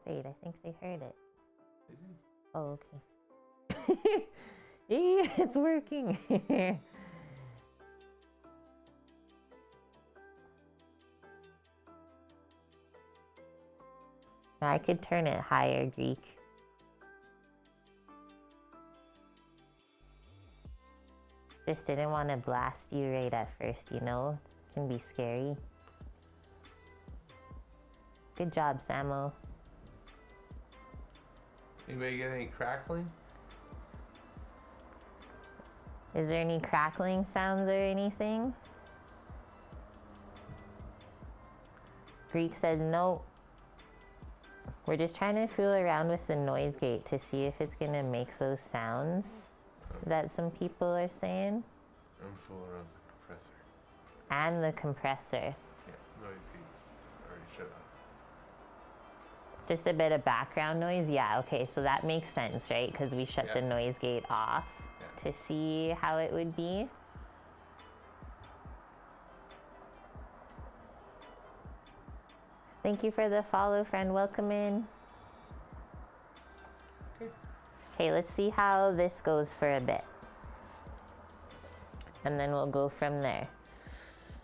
Wait, I think they heard it. They did. Oh, okay. It's working. I could turn it higher, Greek. Just didn't want to blast you right at first, you know? It can be scary. Good job, Samo. Anybody get any crackling? Is there any crackling sounds or anything? Greek says no. We're just trying to fool around with the noise gate to see if it's gonna make those sounds that some people are saying. I'm fooling around with the compressor. And the compressor. Yeah, noise gate's already shut off. Just a bit of background noise? Yeah, okay, so that makes sense, right? Because we shut the noise gate off to see how it would be. Thank you for the follow, friend. Welcome in. Okay, let's see how this goes for a bit. And then we'll go from there.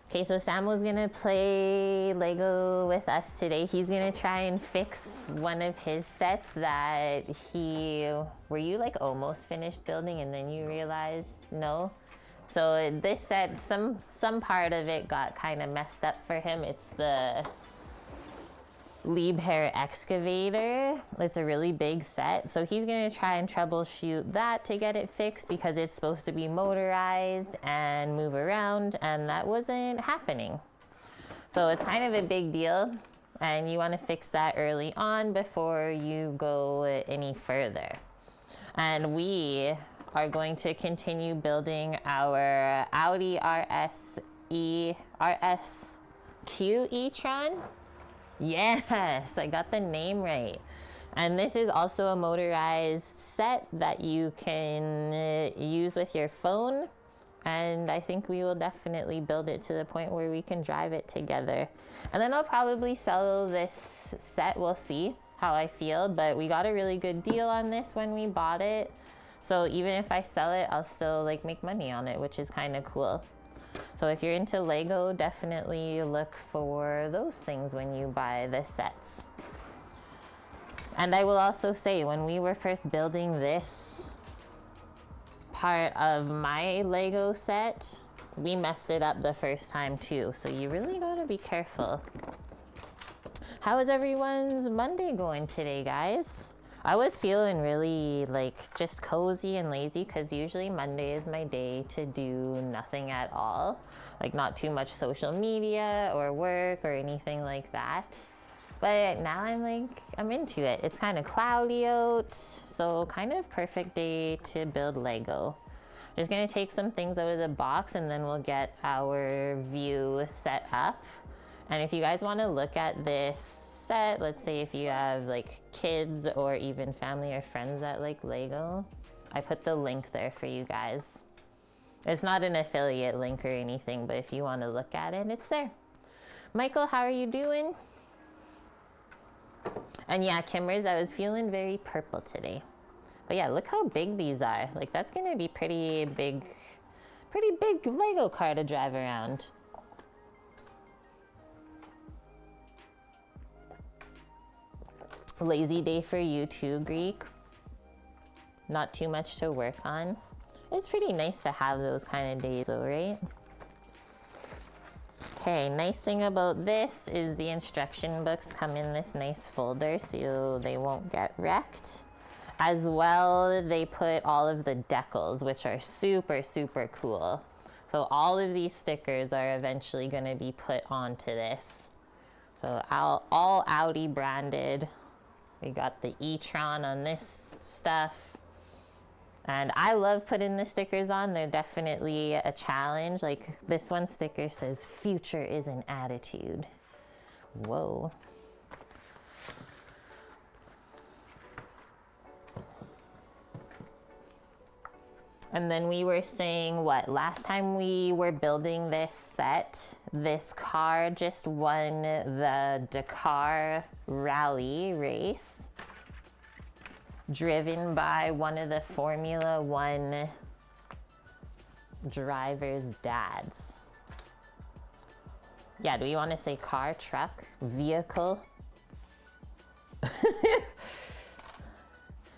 Okay, so Sam was gonna play Lego with us today. He's gonna try and fix one of his sets that were you like almost finished building and then you realized no? So this set, some part of it got kind of messed up for him. It's the Liebherr excavator. It's a really big set, so he's gonna try and troubleshoot that to get it fixed because it's supposed to be motorized and move around, and that wasn't happening. So it's kind of a big deal, and you want to fix that early on before you go any further. And we are going to continue building our Audi RSQ E-Tron. Yes, I got the name right. And this is also a motorized set that you can use with your phone. And I think we will definitely build it to the point where we can drive it together. And then I'll probably sell this set. We'll see how I feel. But we got a really good deal on this when we bought it. So even if I sell it, I'll still like make money on it, which is kind of cool. So if you're into Lego, definitely look for those things when you buy the sets. And I will also say, when we were first building this part of my Lego set, we messed it up the first time too. So you really gotta be careful. How is everyone's Monday going today, guys? I was feeling really like just cozy and lazy because usually Monday is my day to do nothing at all. Like not too much social media or work or anything like that. But now I'm into it. It's kind of cloudy out, so kind of perfect day to build Lego. Just gonna take some things out of the box and then we'll get our view set up. And if you guys want to look at this set, let's say if you have like kids or even family or friends that like Lego, I put the link there for you guys. It's not an affiliate link or anything, but if you want to look at it, it's there. Michael, how are you doing? And yeah, Kimmers, I was feeling very purple today. But yeah, look how big these are. Like that's gonna be pretty big Lego car to drive around. Lazy day for you too, Greek. Not too much to work on. It's pretty nice to have those kind of days though, right? Okay, nice thing about this is the instruction books come in this nice folder so they won't get wrecked. As well, they put all of the decals, which are super, super cool. So all of these stickers are eventually gonna be put onto this. So all Audi branded. We got the E-Tron on this stuff. And I love putting the stickers on. They're definitely a challenge. Like this one sticker says, "Future is an attitude." Whoa. And then we were saying what? Last time we were building this set, this car just won the Dakar rally race, driven by one of the Formula One drivers' dads. Yeah, do we want to say car, truck, vehicle?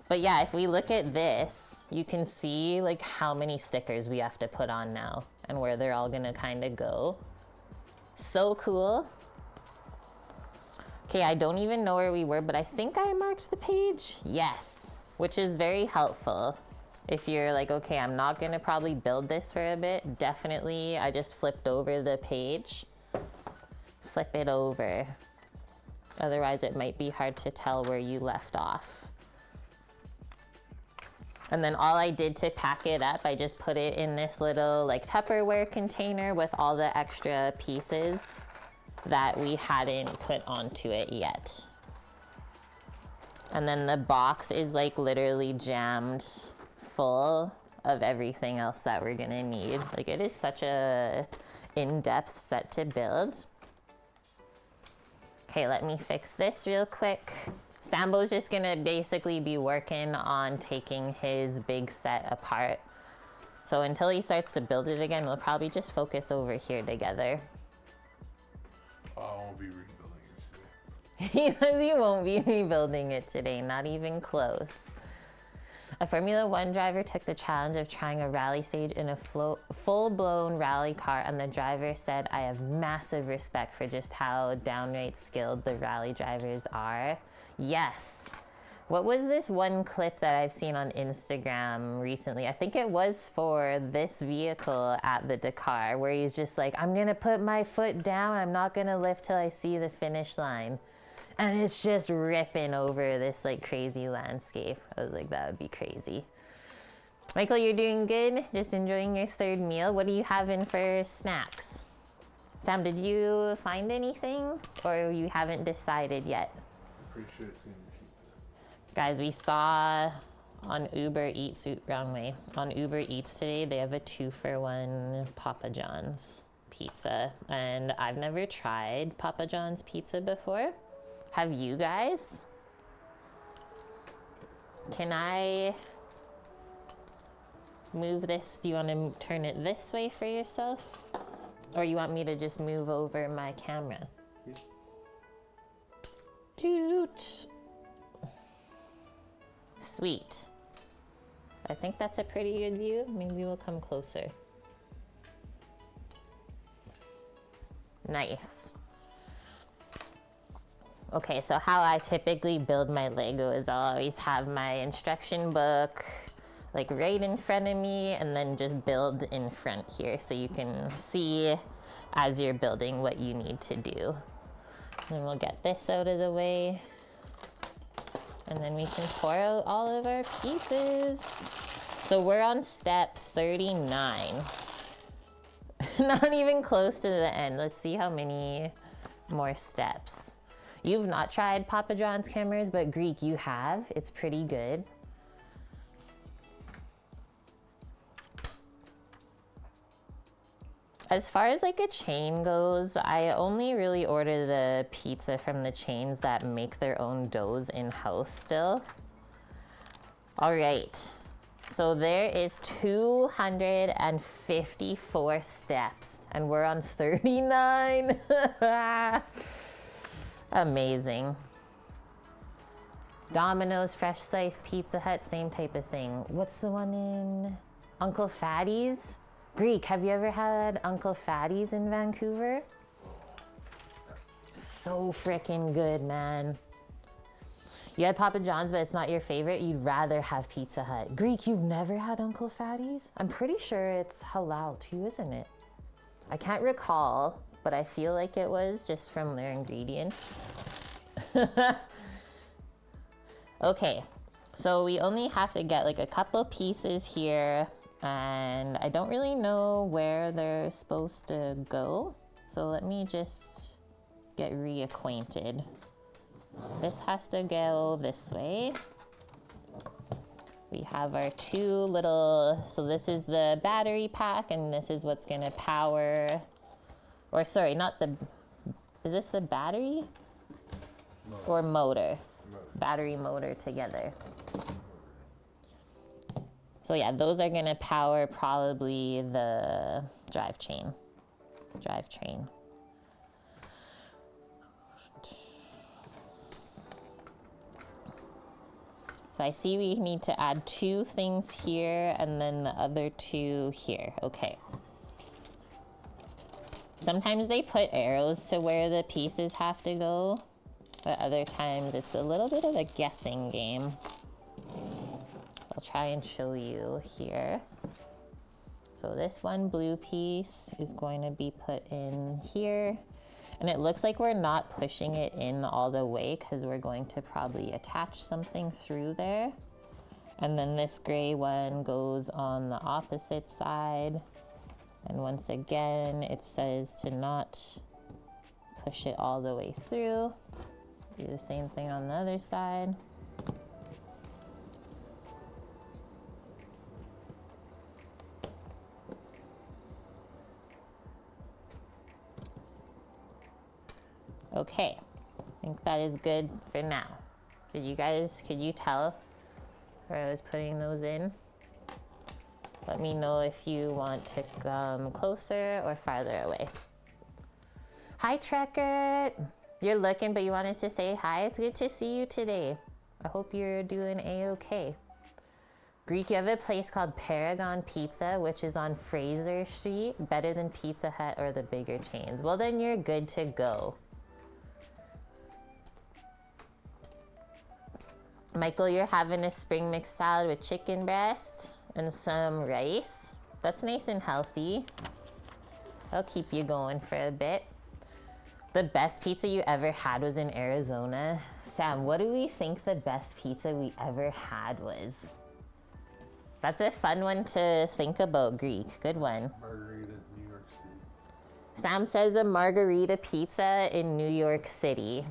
But yeah, if we look at this, you can see like how many stickers we have to put on now and where they're all gonna kind of go. So cool. Okay, I don't even know where we were, but I think I marked the page. Yes, which is very helpful. If you're like, okay, I'm not gonna probably build this for a bit, definitely, I just flipped over the page. Flip it over. Otherwise, it might be hard to tell where you left off. And then all I did to pack it up, I just put it in this little like Tupperware container with all the extra pieces that we hadn't put onto it yet. And then the box is like literally jammed full of everything else that we're gonna need. Like it is such a in-depth set to build. Okay, let me fix this real quick. Sambo's just gonna basically be working on taking his big set apart. So until he starts to build it again, we'll probably just focus over here together. I won't be rebuilding it today. He won't be rebuilding it today, not even close. A Formula One driver took the challenge of trying a rally stage in a full-blown rally car, and the driver said, "I have massive respect for just how downright skilled the rally drivers are." Yes. What was this one clip that I've seen on Instagram recently? I think it was for this vehicle at the Dakar, where he's just like, I'm gonna put my foot down, I'm not gonna lift till I see the finish line. And it's just ripping over this like crazy landscape. I was like, that would be crazy. Michael, you're doing good? Just enjoying your third meal? What are you having for snacks? Sam, did you find anything? Or you haven't decided yet? Pretty sure it's gonna be pizza. Guys, we saw on Uber Eats, wrong way. On Uber Eats today, they have a 2-for-1 Papa John's pizza. And I've never tried Papa John's pizza before. Have you guys? Can I move this? Do you want to turn it this way for yourself? Or you want me to just move over my camera? Yeah. Toot. Sweet. I think that's a pretty good view. Maybe we'll come closer. Nice. Okay, so how I typically build my Lego is I'll always have my instruction book like right in front of me and then just build in front here so you can see as you're building what you need to do. And we'll get this out of the way. And then we can pour out all of our pieces. So we're on step 39. Not even close to the end. Let's see how many more steps. You've not tried Papa John's cameras, but Greek, you have. It's pretty good. As far as like a chain goes, I only really order the pizza from the chains that make their own doughs in-house still. All right, so there is 254 steps and we're on 39. Amazing. Domino's, Fresh Slice, Pizza Hut, same type of thing. What's the one in Uncle Fatty's? Greek, have you ever had Uncle Fatty's in Vancouver? So freaking good, man. You had Papa John's, but it's not your favorite. You'd rather have Pizza Hut. Greek, you've never had Uncle Fatty's? I'm pretty sure it's halal too, isn't it? I can't recall, but I feel like it was just from their ingredients. Okay, so we only have to get like a couple pieces here, and I don't really know where they're supposed to go. So let me just get reacquainted. This has to go this way. We have our two little, so this is the battery pack and this is what's gonna power, or sorry, not the, is this the battery? Motor. Or motor? Motor. Battery motor together. So yeah, those are gonna power probably the drivetrain. So I see we need to add two things here and then the other two here. Okay. Sometimes they put arrows to where the pieces have to go, but other times it's a little bit of a guessing game. I'll try and show you here. So this one blue piece is going to be put in here. And it looks like we're not pushing it in all the way because we're going to probably attach something through there. And then this gray one goes on the opposite side. And once again, it says to not push it all the way through. Do the same thing on the other side. Okay, I think that is good for now. Could you tell where I was putting those in? Let me know if you want to come closer or farther away. Hi, Trekkert. You're looking, but you wanted to say hi. It's good to see you today. I hope you're doing A-okay. Greek, you have a place called Paragon Pizza, which is on Fraser Street. Better than Pizza Hut or the bigger chains. Well, then you're good to go. Michael, you're having a spring mix salad with chicken breast and some rice. That's nice and healthy. That'll keep you going for a bit. The best pizza you ever had was in Arizona. Sam, what do we think the best pizza we ever had was? That's a fun one to think about, Greek. Good one. Margarita, New York City. Sam says a margarita pizza in New York City.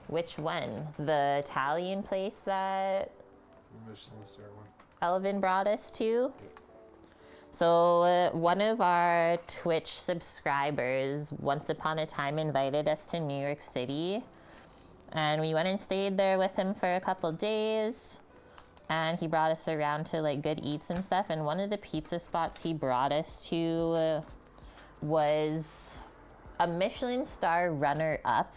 Which one? The Italian place that The Michelin star one. Elvin brought us to? So one of our Twitch subscribers once upon a time invited us to New York City. And we went and stayed there with him for a couple days. And he brought us around to like good eats and stuff. And one of the pizza spots he brought us to was a Michelin star runner-up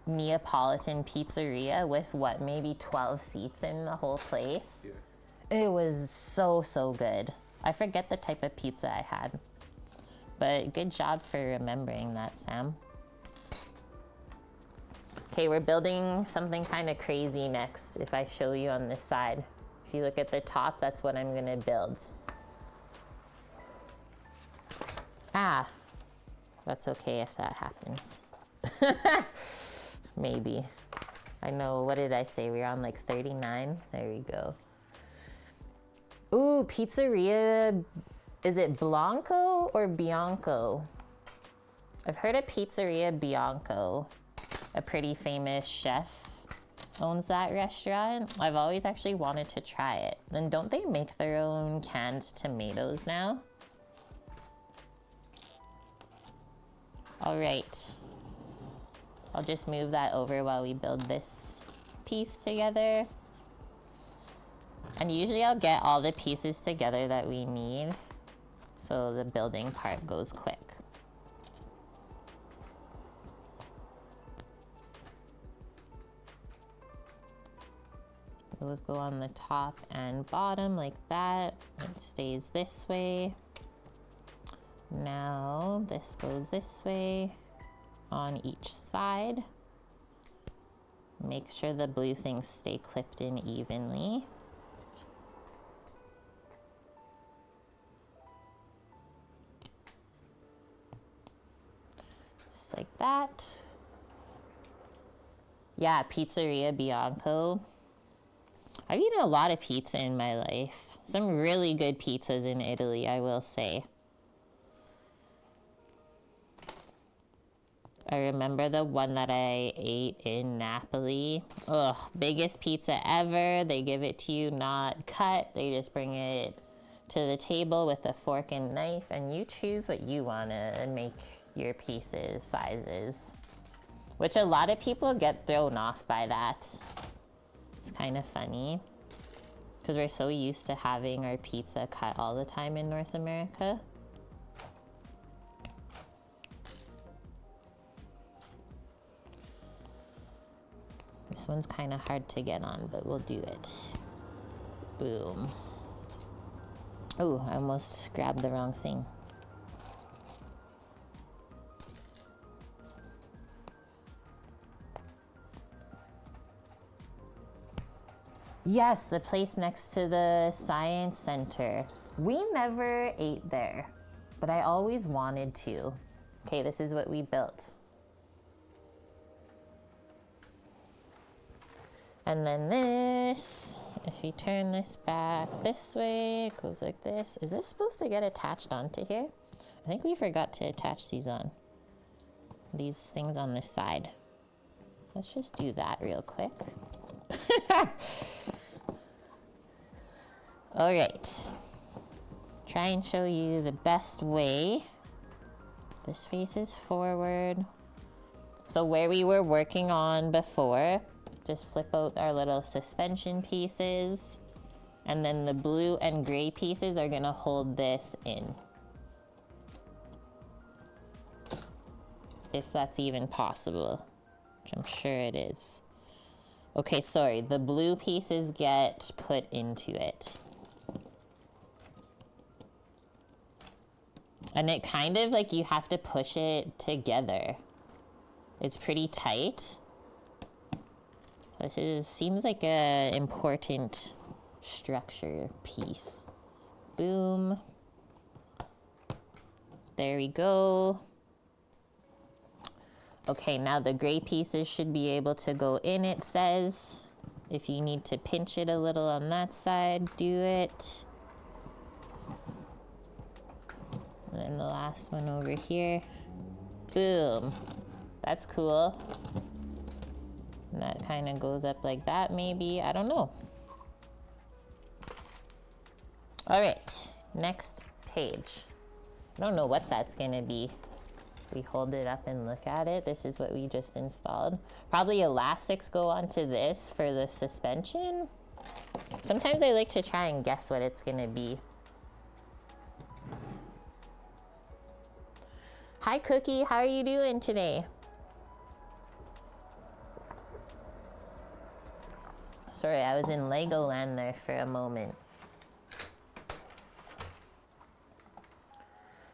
Neapolitan pizzeria with what, maybe 12 seats in the whole place. Yeah. It was so good. I forget the type of pizza I had, but good job for remembering that, Sam. Okay, we're building something kind of crazy next. If I show you on this side, if you look at the top, that's what I'm gonna build. Ah, that's okay if that happens. Maybe. I know, what did I say? We were on like 39. There we go. Ooh, pizzeria. Is it Blanco or Bianco? I've heard of Pizzeria Bianco. A pretty famous chef owns that restaurant. I've always actually wanted to try it. And don't they make their own canned tomatoes now? All right. I'll just move that over while we build this piece together. And usually I'll get all the pieces together that we need, so the building part goes quick. Those go on the top and bottom like that. It stays this way. Now this goes this way on each side. Make sure the blue things stay clipped in evenly. Just like that. Yeah, Pizzeria Bianco. I've eaten a lot of pizza in my life. Some really good pizzas in Italy, I will say. I remember the one that I ate in Napoli. Ugh, biggest pizza ever. They give it to you not cut. They just bring it to the table with a fork and knife, and you choose what you want to make your pieces, sizes. Which a lot of people get thrown off by that. It's kind of funny. Because we're so used to having our pizza cut all the time in North America. This one's kind of hard to get on, but we'll do it. Boom. Oh, I almost grabbed the wrong thing. Yes, the place next to the Science Center. We never ate there, but I always wanted to. Okay, this is what we built. And then this, if you turn this back this way, it goes like this. Is this supposed to get attached onto here? I think we forgot to attach these on. These things on this side. Let's just do that real quick. All right. Try and show you the best way. This faces forward. So where we were working on before, just flip out our little suspension pieces, and then the blue and gray pieces are gonna hold this in. If that's even possible, which I'm sure it is. Okay, sorry, the blue pieces get put into it. And it kind of like you have to push it together. It's pretty tight. This seems like a important structure piece. Boom. There we go. Okay, now the gray pieces should be able to go in, it says. If you need to pinch it a little on that side, do it. And then the last one over here. Boom. That's cool. And that kind of goes up like that, maybe. I don't know. All right, next page. I don't know what that's gonna be. We hold it up and look at it. This is what we just installed. Probably elastics go onto this for the suspension. Sometimes I like to try and guess what it's gonna be. Hi Cookie, how are you doing today? Sorry, I was in Legoland there for a moment.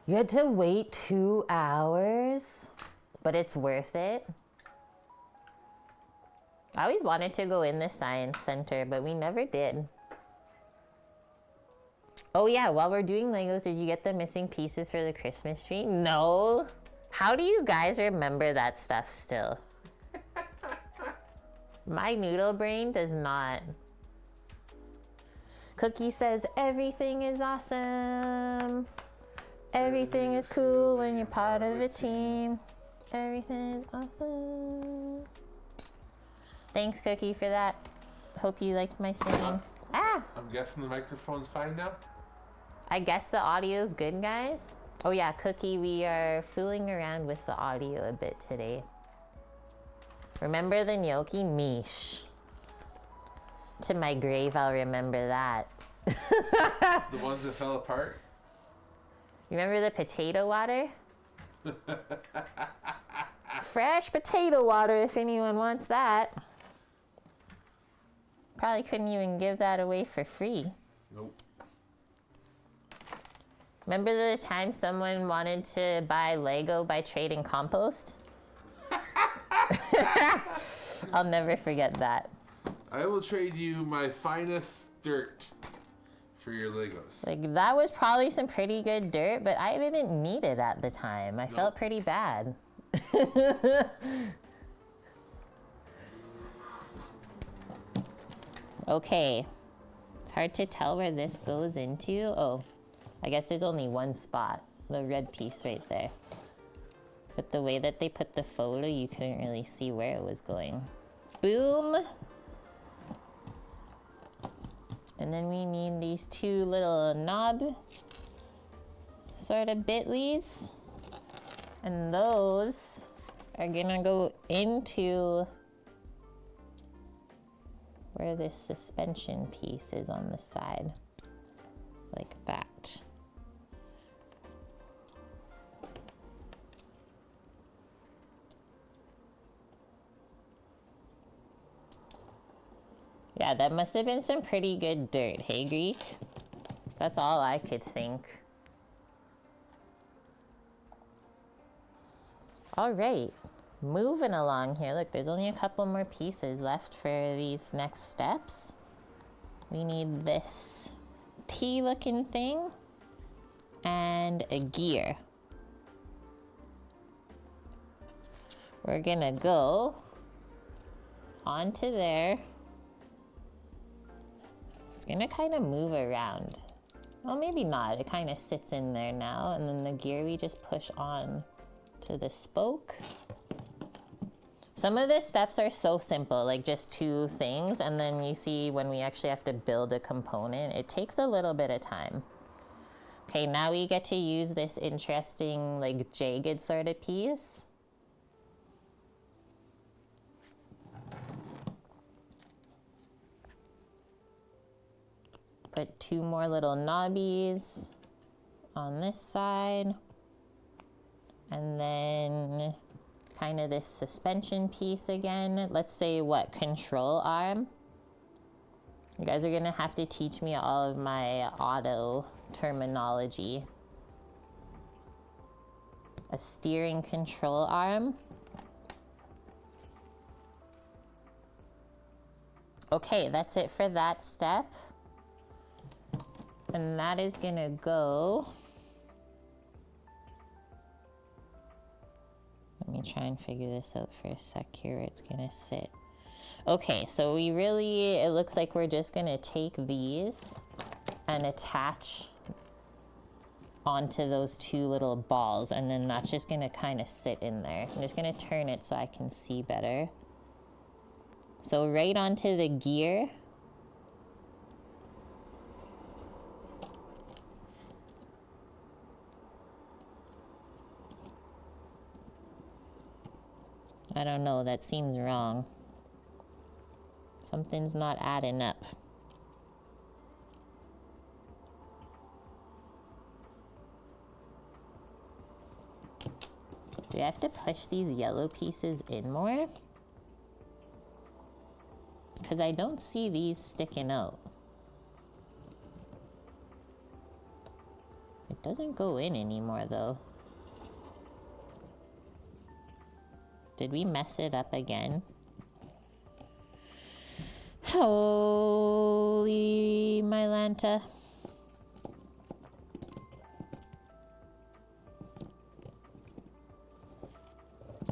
You had to wait 2 hours, but it's worth it. I always wanted to go in the Science Center, but we never did. Oh yeah, while we're doing Legos, did you get the missing pieces for the Christmas tree? No. How do you guys remember that stuff still? My noodle brain does not. Cookie says everything is awesome. Everything is cool when you're part of a team. Everything is awesome. Thanks, Cookie, for that. Hope you liked my singing. Ah! I'm guessing the microphone's fine now? I guess the audio's good, guys. Oh yeah, Cookie, we are fooling around with the audio a bit today. Remember the gnocchi? Mish. To my grave, I'll remember that. The ones that fell apart? Remember the potato water? Fresh potato water if anyone wants that. Probably couldn't even give that away for free. Nope. Remember the time someone wanted to buy Lego by trading compost? I'll never forget that. I will trade you my finest dirt for your Legos. Like, that was probably some pretty good dirt, but I didn't need it at the time. I felt pretty bad. Okay. It's hard to tell where this goes into. Oh, I guess there's only one spot. The red piece right there. But the way that they put the photo, you couldn't really see where it was going. Boom! And then we need these two little knob sort of bitlies. And those are gonna go into where this suspension piece is on the side. Like that. Yeah, that must have been some pretty good dirt, hey Greek? That's all I could think. All right, moving along here. Look, there's only a couple more pieces left for these next steps. We need this T-looking thing and a gear. We're gonna go onto there. It's gonna kind of move around. Well, maybe not. It kind of sits in there now, and then the gear we just push on to the spoke. Some of the steps are so simple, like just two things, and then you see when we actually have to build a component, it takes a little bit of time. Okay, now we get to use this interesting, like, jagged sort of piece. Put two more little knobbies on this side. And then kind of this suspension piece again. Let's say what, control arm? You guys are gonna have to teach me all of my auto terminology. A steering control arm. Okay, that's it for that step. And that is gonna go. Let me try and figure this out for a sec here where it's gonna sit. Okay, so we really, it looks like we're just gonna take these and attach onto those two little balls, and then that's just gonna kind of sit in there. I'm just gonna turn it so I can see better. So right onto the gear. I don't know, that seems wrong. Something's not adding up. Do I have to push these yellow pieces in more? Because I don't see these sticking out. It doesn't go in anymore though. Did we mess it up again? Holy Mylanta.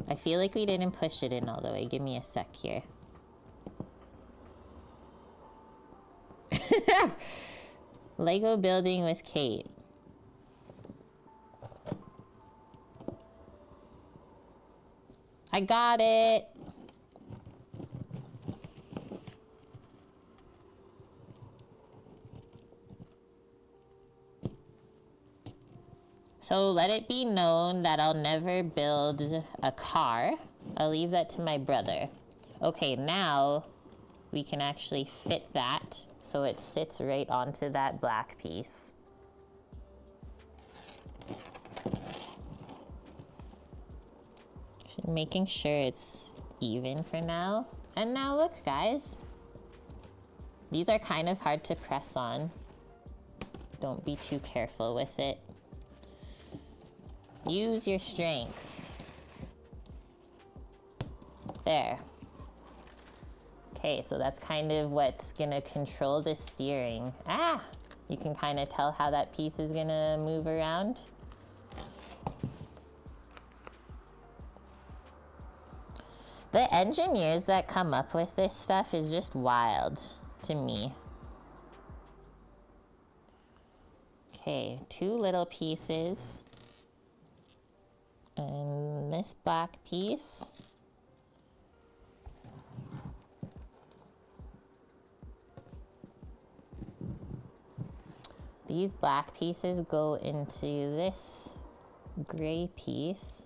I feel like we didn't push it in all the way. Give me a sec here. Lego building with Kate. I got it. So let it be known that I'll never build a car. I'll leave that to my brother. Okay, now we can actually fit that so it sits right onto that black piece. Just making sure it's even for now. And now look, guys. These are kind of hard to press on. Don't be too careful with it. Use your strength. There. Okay, so that's kind of what's gonna control the steering. Ah! You can kind of tell how that piece is gonna move around. The engineers that come up with this stuff is just wild to me. Okay, two little pieces. And this black piece. These black pieces go into this gray piece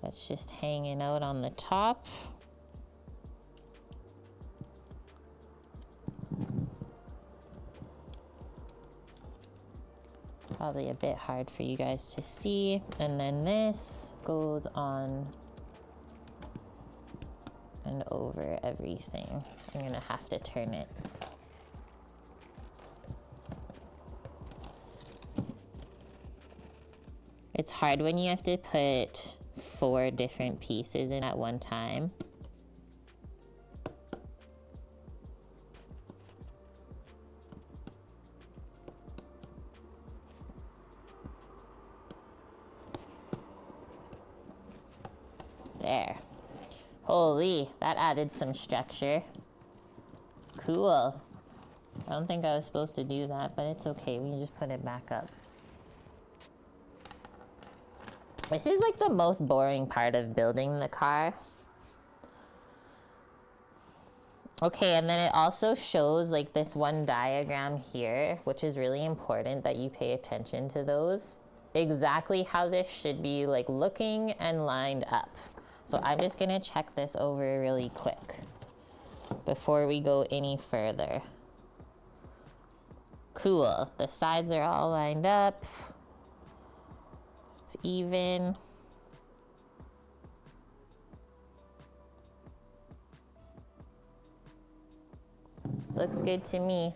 that's just hanging out on the top. Probably a bit hard for you guys to see. And then this goes on and over everything. I'm gonna have to turn it. It's hard when you have to put 4 different pieces in at one time. There. Holy, that added some structure. Cool. I don't think I was supposed to do that, but it's okay. We can just put it back up. This is like the most boring part of building the car. Okay, and then it also shows like this one diagram here, which is really important that you pay attention to those. Exactly how this should be like looking and lined up. So I'm just gonna check this over really quick before we go any further. Cool, the sides are all lined up. It's even. Looks good to me.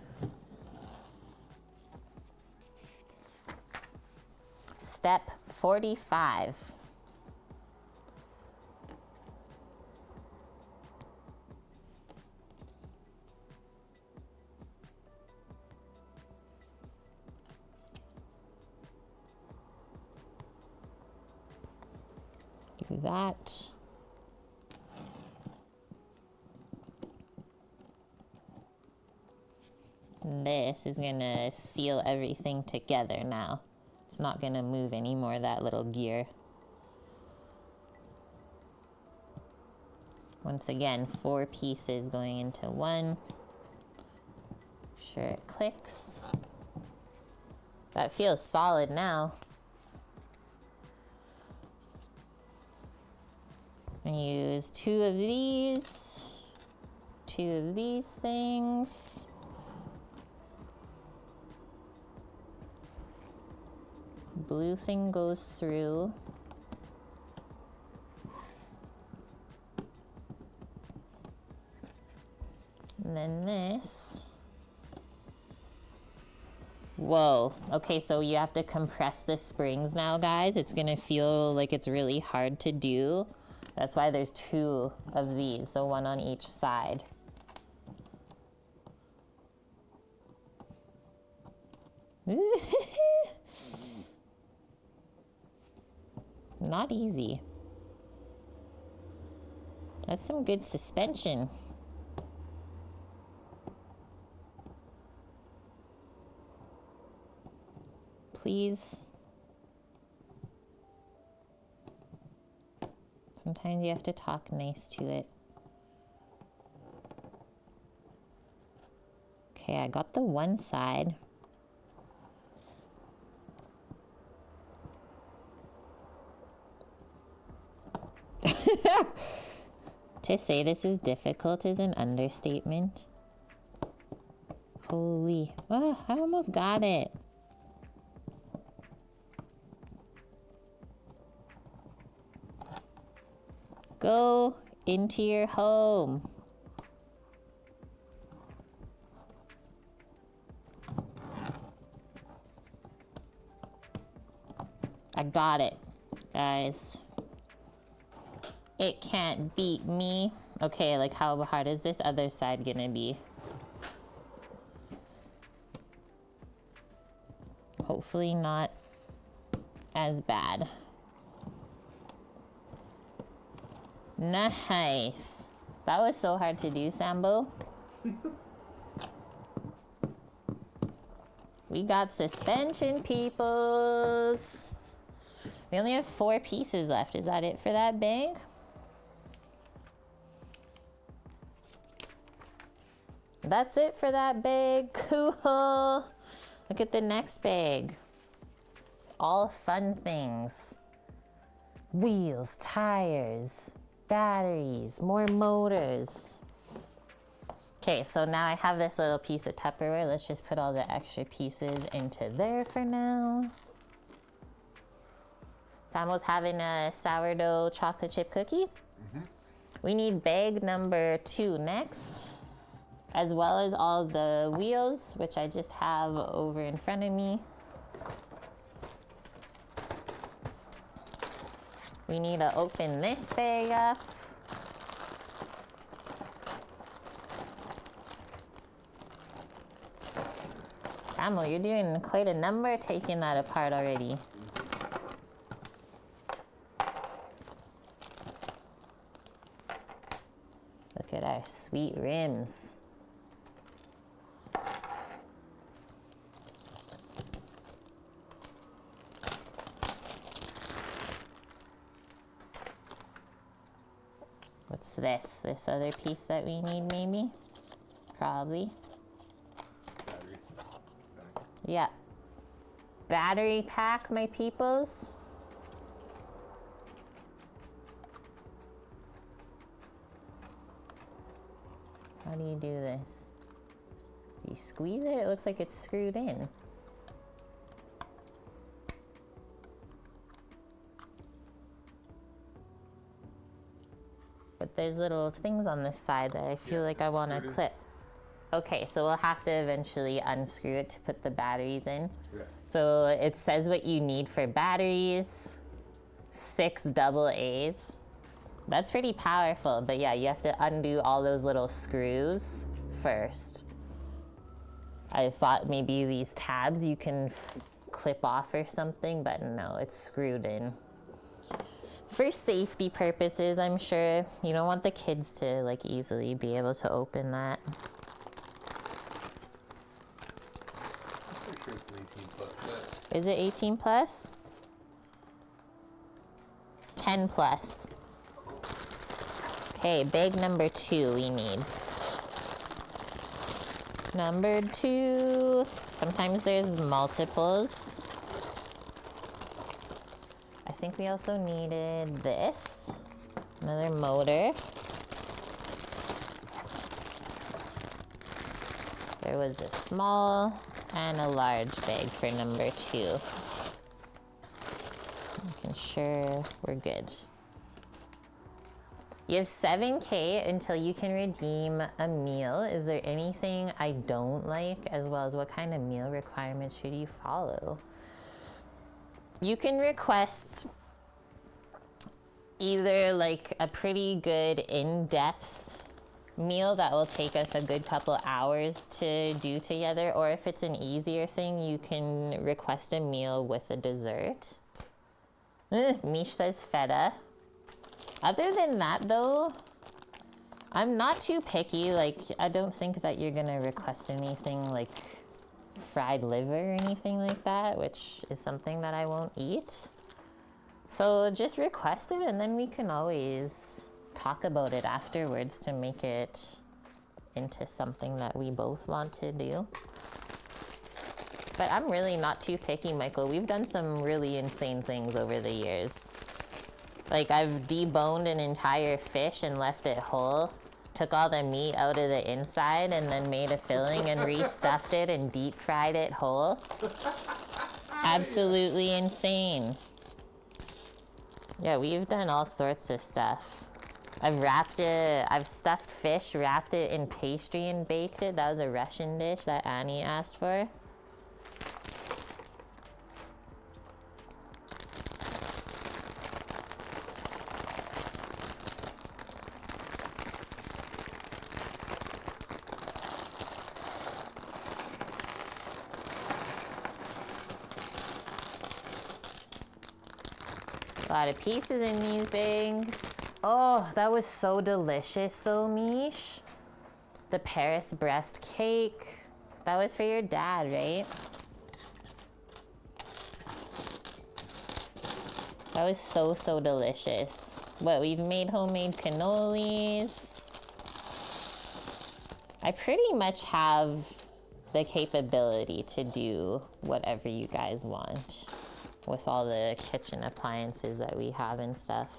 Step 45. Do that. This is gonna seal everything together now. It's not gonna move anymore, that little gear. Once again, 4 pieces going into one. Sure it clicks. That feels solid now. I'm gonna use 2 of these, 2 of these things. Blue thing goes through. And then this. Whoa. Okay, so you have to compress the springs now, guys. It's gonna feel like it's really hard to do. That's why there's 2 of these, so 1 on each side. Not easy. That's some good suspension. Please. Sometimes you have to talk nice to it. Okay, I got the one side. To say this is difficult is an understatement. Holy, oh, I almost got it. Go into your home. I got it, guys. It can't beat me. Okay, like how hard is this other side gonna be? Hopefully not as bad. Nice. That was so hard to do, Sambo. We got suspension, peoples. We only have 4 pieces left. Is that it for that bag? That's it for that bag. Cool. Look at the next bag. All fun things. Wheels, tires, batteries, more motors. Okay, so now I have this little piece of Tupperware. Let's just put all the extra pieces into there for now. Samuel's having a sourdough chocolate chip cookie. We need bag number 2 next, as well as all the wheels, which I just have over in front of me. We need to open this bag up. Samuel, you're doing quite a number taking that apart already. Look at our sweet rims. What's this? This other piece that we need, maybe? Probably. Battery. Yeah. Battery pack, my peoples. How do you do this? You squeeze it? It looks like it's screwed in. But there's little things on this side that I feel like I want to clip. Okay, so we'll have to eventually unscrew it to put the batteries in. Yeah. So it says what you need for batteries, 6 AA's. That's pretty powerful, but yeah, you have to undo all those little screws first. I thought maybe these tabs you can clip off or something, but no, it's screwed in. For safety purposes, I'm sure. You don't want the kids to like easily be able to open that. I'm pretty sure it's an 18 plus set. Is it 18 plus? 10 plus. Okay, bag number 2 we need. Number 2. Sometimes there's multiples. I think we also needed this. Another motor. There was a small and a large bag for number 2. Making sure we're good. You have 7K until you can redeem a meal. Is there anything I don't like, as well as what kind of meal requirements should you follow? You can request either like a pretty good in-depth meal that will take us a good couple hours to do together, or if it's an easier thing, you can request a meal with a dessert. Mish says feta. Other than that though, I'm not too picky. Like, I don't think that you're gonna request anything like fried liver or anything like that, which is something that I won't eat. So just request it and then we can always talk about it afterwards to make it into something that we both want to do. But I'm really not too picky, Michael. We've done some really insane things over the years. Like, I've deboned an entire fish and left it whole, took all the meat out of the inside, and then made a filling and restuffed it and deep fried it whole. Absolutely insane. Yeah, we've done all sorts of stuff. I've stuffed fish, wrapped it in pastry and baked it. That was a Russian dish that Annie asked for. A lot of pieces in these bags. Oh, that was so delicious though, Mish. The Paris breast cake. That was for your dad, right? That was so, so delicious. What, we've made homemade cannolis. I pretty much have the capability to do whatever you guys want with all the kitchen appliances that we have and stuff.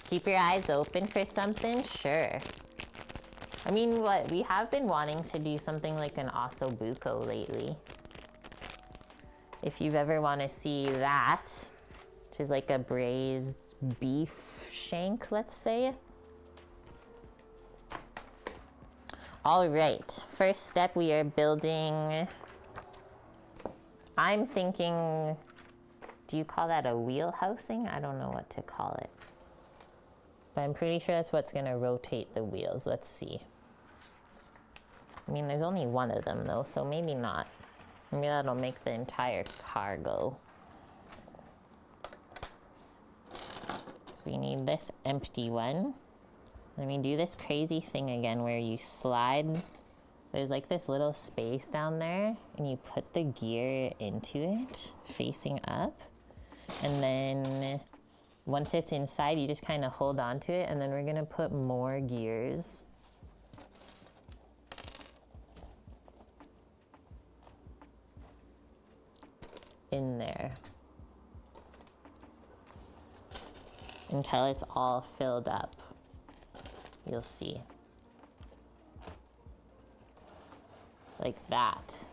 Keep your eyes open for something? Sure. I mean, what, we have been wanting to do something like an ossobuco lately. If you've ever want to see that, which is like a braised beef shank, let's say. All right, first step, we are building, I'm thinking, do you call that a wheel housing? I don't know what to call it. But I'm pretty sure that's what's gonna rotate the wheels. Let's see. I mean, there's only one of them though, so maybe not. Maybe that'll make the entire car go. So we need this empty one. Let me do this crazy thing again where you slide. There's like this little space down there and you put the gear into it facing up. And then once it's inside, you just kind of hold on to it, and then we're gonna put more gears in there until it's all filled up. You'll see. Like that.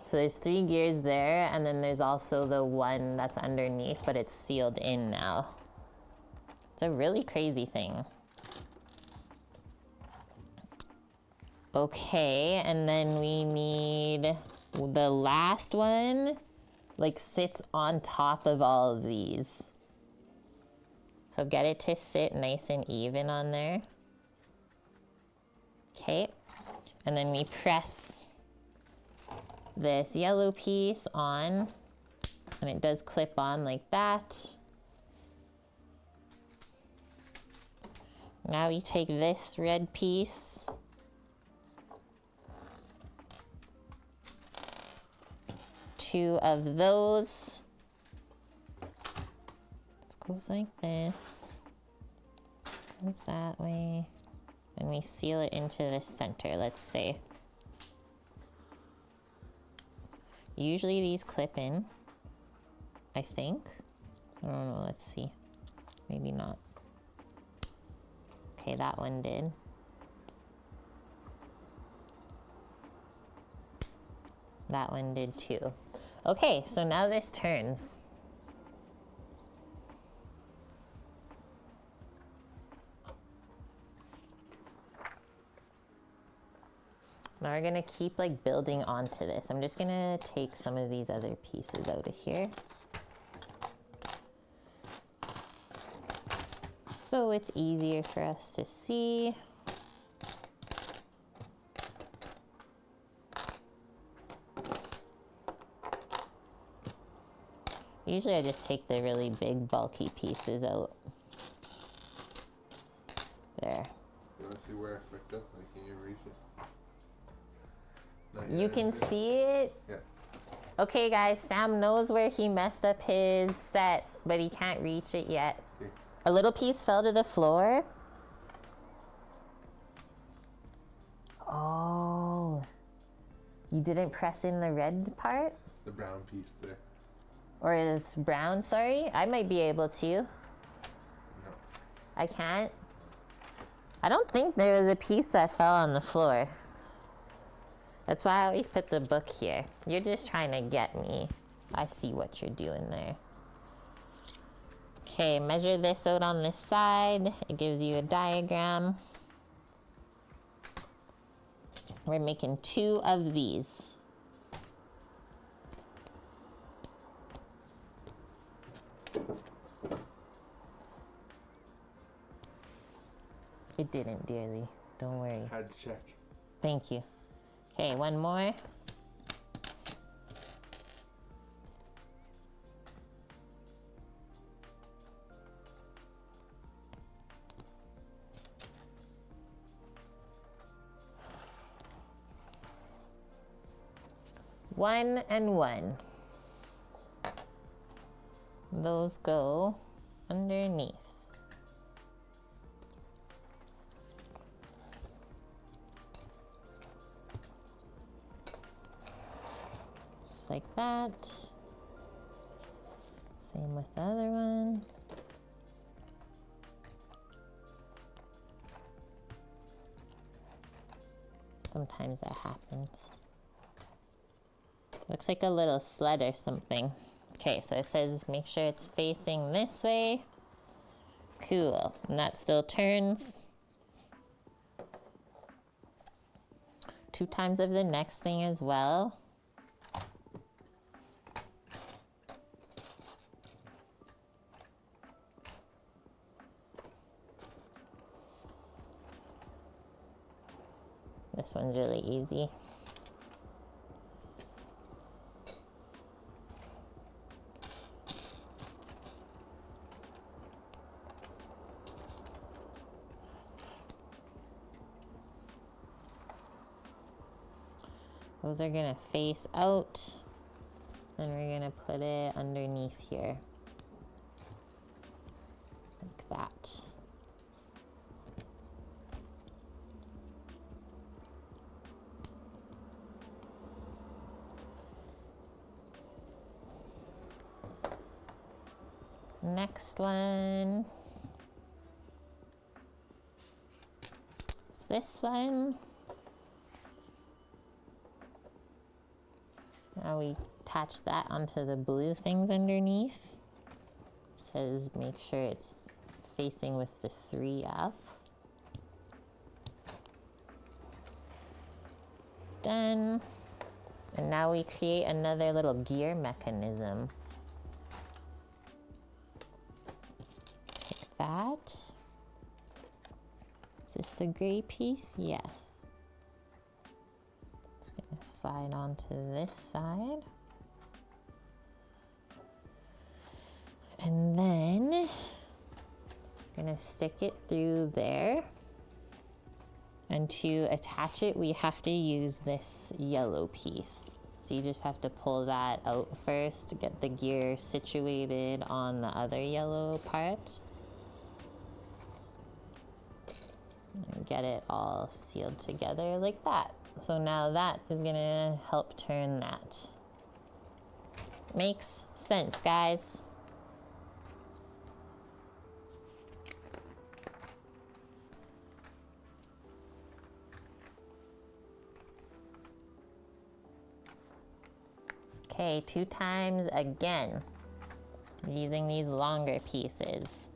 So there's 3 gears there, and then there's also the one that's underneath, but it's sealed in now. It's a really crazy thing. Okay, and then we need the last one, like sits on top of all of these. So get it to sit nice and even on there. Okay, and then we press this yellow piece on, and it does clip on like that. Now we take this red piece, two of those. This goes like this, goes that way, and we seal it into the center, let's say. Usually these clip in, I think. I don't know, let's see. Maybe not. Okay, that one did. That one did too. Okay, so now this turns. Now we're gonna keep like building onto this. I'm just gonna take some of these other pieces out of here, so it's easier for us to see. Usually I just take the really big bulky pieces out. There. You wanna see where I fucked up? Like, can you reach it? You can see it? Yeah. Okay guys, Sam knows where he messed up his set, but he can't reach it yet. Here. A little piece fell to the floor. Oh. You didn't press in the red part? The brown piece there. Or it's brown, sorry? I might be able to. No. I can't. I don't think there was a piece that fell on the floor. That's why I always put the book here. You're just trying to get me. I see what you're doing there. Okay, measure this out on this side. It gives you a diagram. We're making 2 of these. It didn't, dearly. Don't worry. Had to check. Thank you. Okay, one more. One and one. those go underneath. Just like that. Same with the other one. Sometimes that happens. Looks like a little sled or something. Okay, so it says make sure it's facing this way. Cool, and that still turns. 2 times of the next thing as well. This one's really easy. Those are gonna face out, and we're gonna put it underneath here, like that. Next one is this one. Now we attach that onto the blue things underneath. It says make sure it's facing with the 3 up. Done. And now we create another little gear mechanism. Take that. Is this the gray piece? Yes. Slide onto this side, and then I'm gonna stick it through there, and to attach it we have to use this yellow piece. So you just have to pull that out first to get the gear situated on the other yellow part and get it all sealed together like that. So now that is gonna help turn that. Makes sense, guys. Okay, 2 times again, using these longer pieces.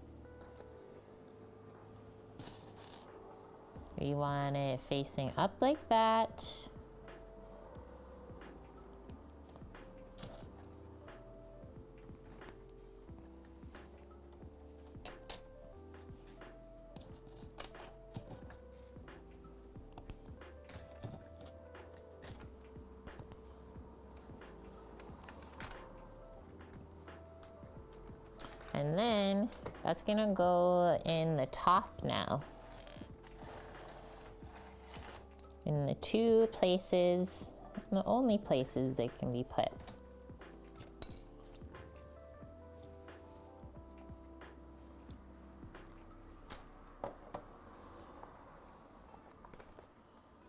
We want it facing up like that. And then that's gonna go in the top now. In the 2 places, the only places they can be put.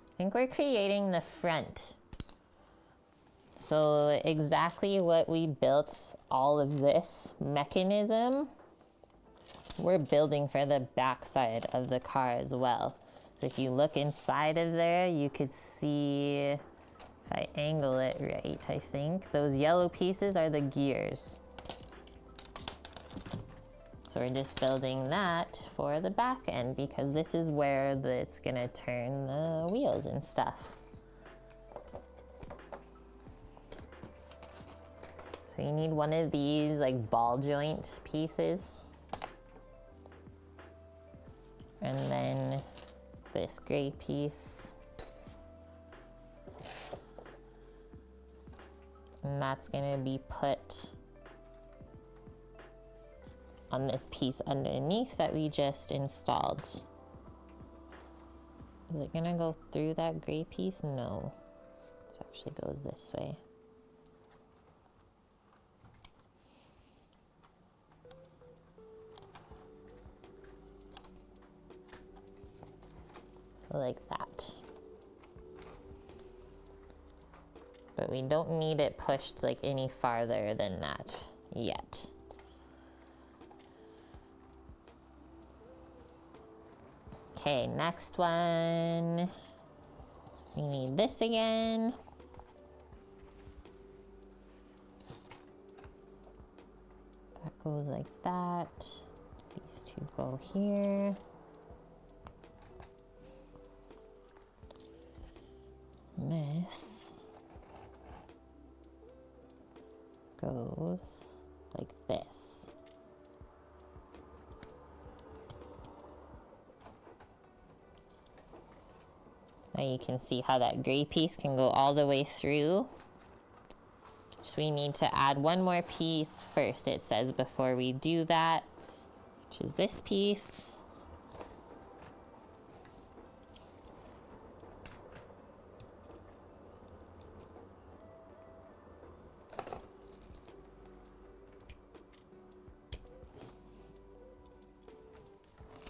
I think we're creating the front. So exactly what we built all of this mechanism, we're building for the back side of the car as well. So if you look inside of there, you could see, if I angle it right, I think, those yellow pieces are the gears. So we're just building that for the back end because this is where it's gonna turn the wheels and stuff. So you need one of these like ball joint pieces. And then this gray piece. And that's gonna be put on this piece underneath that we just installed. Is it gonna go through that gray piece? No, it actually goes this way. like that. But we don't need it pushed like any farther than that yet. Okay, next one. We need this again. That goes like that. These two go here. And this goes like this. Now you can see how that gray piece can go all the way through. So we need to add one more piece first, it says, before we do that, which is this piece.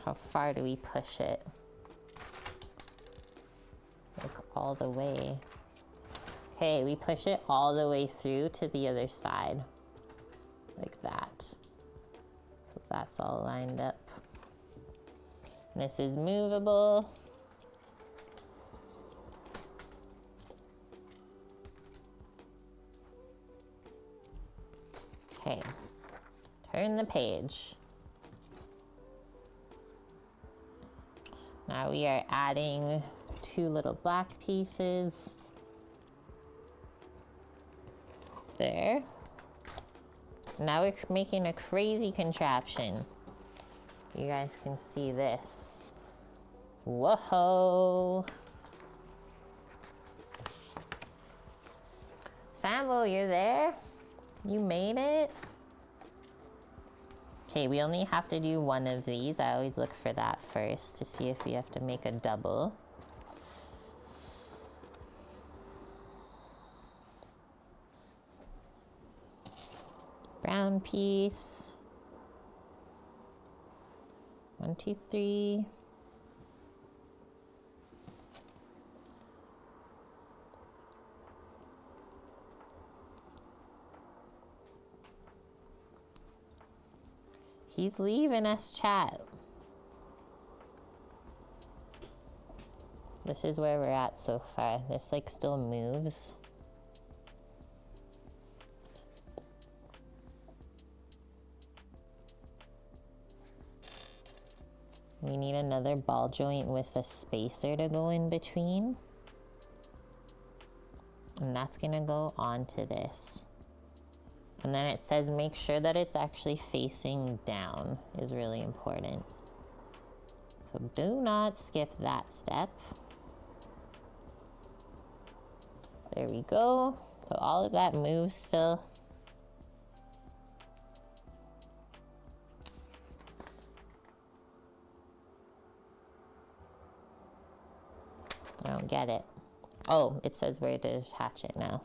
How far do we push it? Like all the way. Okay, we push it all the way through to the other side. Like that. So that's all lined up. And this is movable. Okay, turn the page. Now we are adding two little black pieces. There. Now we're making a crazy contraption. You guys can see this. Whoa! Sambo, you're there? You made it? Okay, we only have to do one of these. I always look for that first to see if we have to make a double. Brown piece. 1, 2, 3. He's leaving us, chat. This is where we're at so far. This like still moves. We need another ball joint with a spacer to go in between. And that's gonna go onto this. And then it says make sure that it's actually facing down is really important. So do not skip that step. There we go. So all of that moves still. I don't get it. Oh, it says where to attach it now.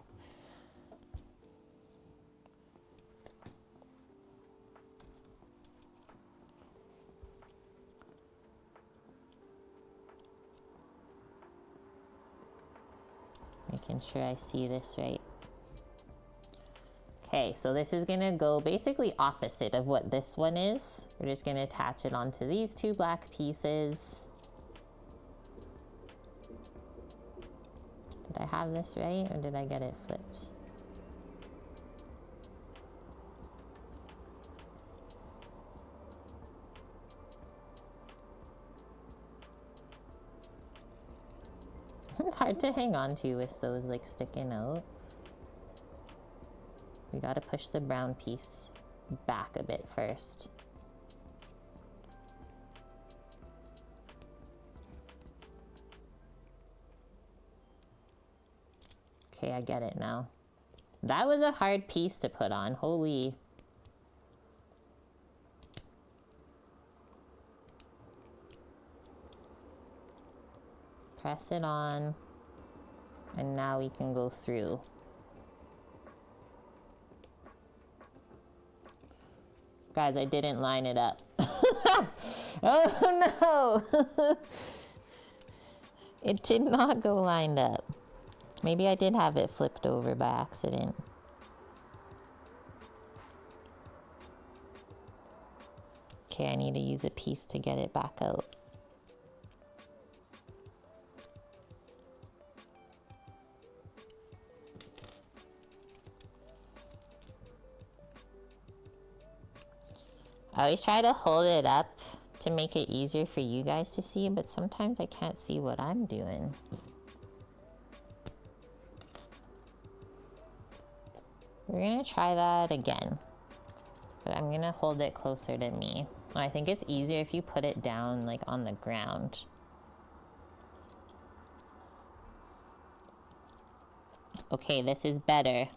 Making sure I see this right. Okay, so this is gonna go basically opposite of what this one is. We're just gonna attach it onto these two black pieces. Did I have this right, or did I get it flipped? It's hard to hang on to with those like sticking out. We gotta push the brown piece back a bit first. Okay, I get it now. That was a hard piece to put on, holy. Press it on, and now we can go through. Guys, I didn't line it up. Oh no! It did not go lined up. Maybe I did have it flipped over by accident. Okay, I need to use a piece to get it back out. I always try to hold it up to make it easier for you guys to see, but sometimes I can't see what I'm doing. We're gonna try that again, but I'm gonna hold it closer to me. I think it's easier if you put it down like on the ground. Okay, this is better.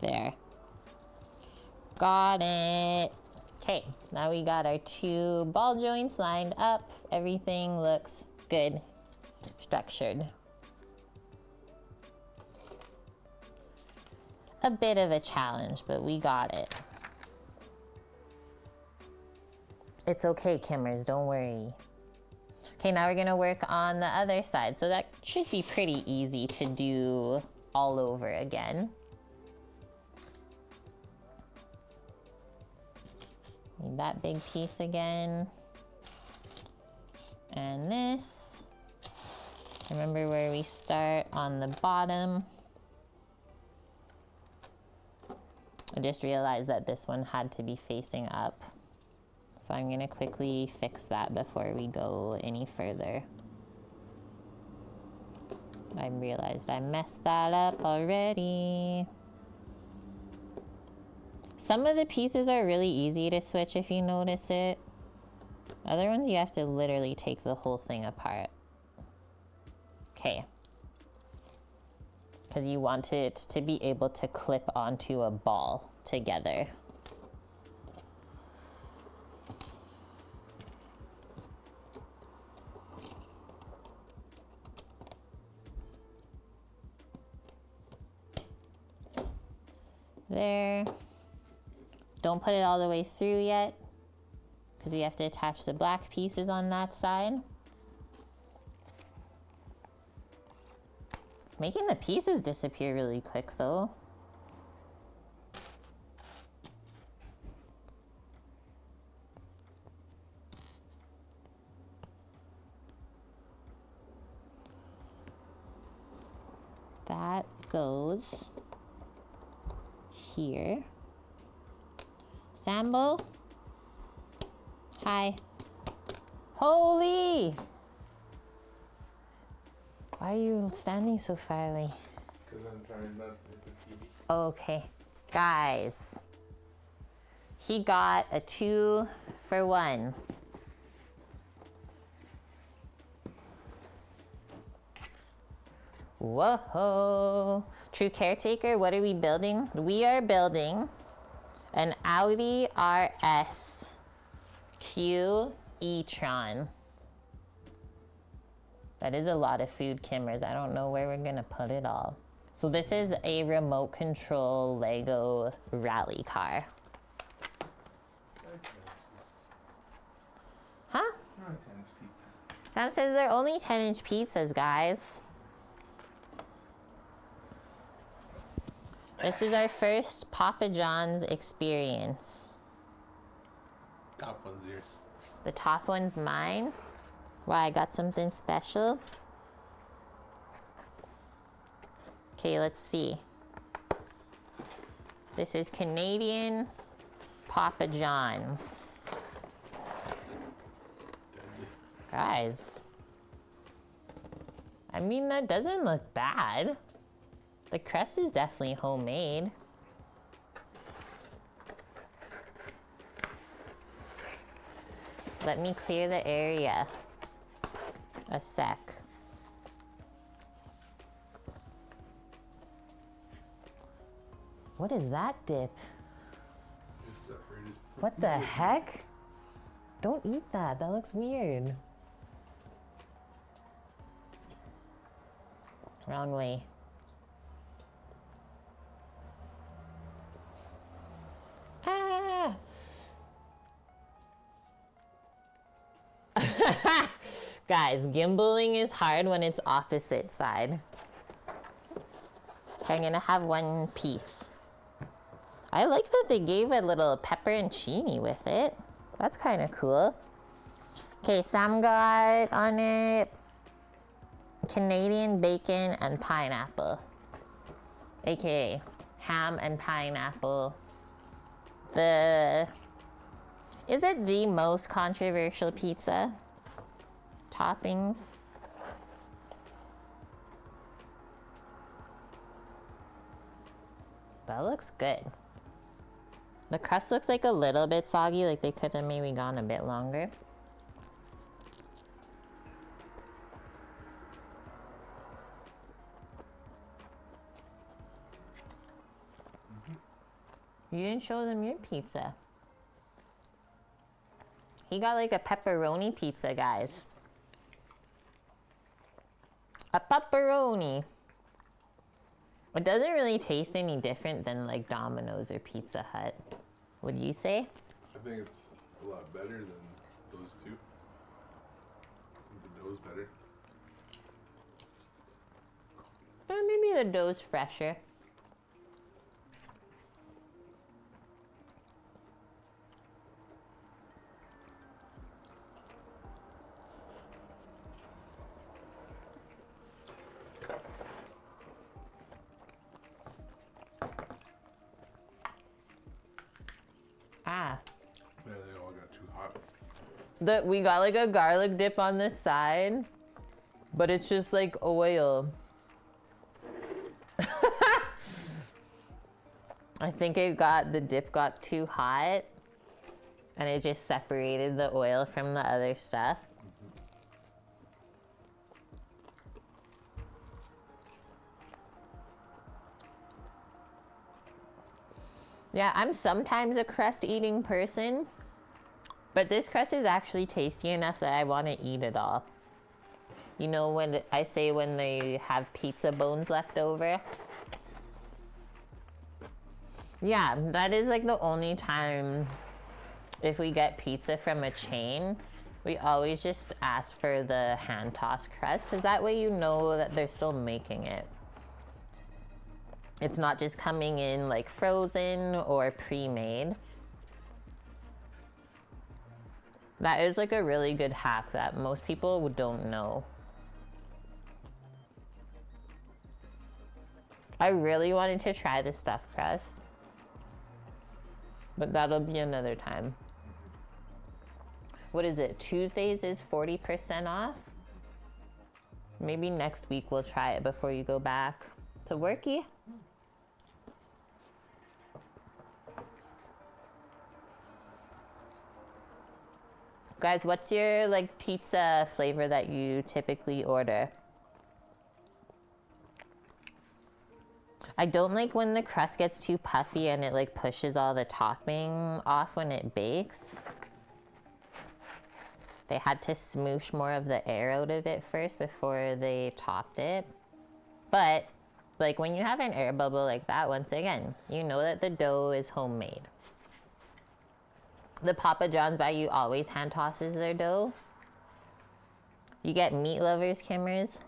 There. Got it. Okay, now we got our two ball joints lined up. Everything looks good, structured. A bit of a challenge, but we got it. It's okay, Kimmers, don't worry. Okay, now we're gonna work on the other side. So that should be pretty easy to do all over again. Need that big piece again. And this. Remember where we start on the bottom. I just realized that this one had to be facing up. So I'm gonna quickly fix that before we go any further. I realized I messed that up already. Some of the pieces are really easy to switch if you notice it. Other ones you have to literally take the whole thing apart. Okay. Because you want it to be able to clip onto a ball together. There. Don't put it all the way through yet, because we have to attach the black pieces on that side. Making the pieces disappear really quick though. That goes here. Sambo? Hi. Holy! Why are you standing so far away? Because I'm trying not to hit the TV. Okay. Guys. He got a 2 for 1. Whoa. True caretaker, what are we building? We are building an Audi RS Q E-Tron. That is a lot of food, Kimmers. I don't know where we're gonna put it all. So this is a remote control Lego rally car. Huh? That says they're only 10-inch pizzas, guys. This is our first Papa John's experience. Top one's yours. The top one's mine. Why, I got something special? Okay, let's see. This is Canadian Papa John's. Guys. I mean, that doesn't look bad. The crust is definitely homemade. Let me clear the area a sec. What is that dip? Just separated. What the heck? Don't eat that. That looks weird. Wrong way. Ah! Guys, gimbaling is hard when it's opposite side. Okay, I'm gonna have one piece. I like that they gave a little pepperoncini with it. That's kind of cool. Okay, Sam got on it Canadian bacon and pineapple, aka ham and pineapple. Is it the most controversial pizza? Toppings. That looks good. The crust looks like a little bit soggy, like they could have maybe gone a bit longer. You didn't show them your pizza. He got like a pepperoni pizza, guys. A pepperoni. It doesn't really taste any different than like Domino's or Pizza Hut. Would you say? I think it's a lot better than those two. I think the dough's better. Maybe the dough's fresher. Ah. Yeah, they all got too hot. We got like a garlic dip on this side, but it's just like oil. I think the dip got too hot and it just separated the oil from the other stuff. Yeah, I'm sometimes a crust eating person, but this crust is actually tasty enough that I want to eat it all. You know when I say when they have pizza bones left over? Yeah, that is like the only time if we get pizza from a chain, we always just ask for the hand tossed crust because that way you know that they're still making it. It's not just coming in like frozen or pre-made. That is like a really good hack that most people don't know. I really wanted to try the stuffed crust, but that'll be another time. What is it? Tuesdays is 40% off? Maybe next week we'll try it before you go back to worky. Guys, what's your like pizza flavor that you typically order? I don't like when the crust gets too puffy and it like pushes all the topping off when it bakes. They had to smoosh more of the air out of it first before they topped it. But like when you have an air bubble like that, once again, you know that the dough is homemade. The Papa John's by you always hand tosses their dough. You get meat lovers, Kimmers.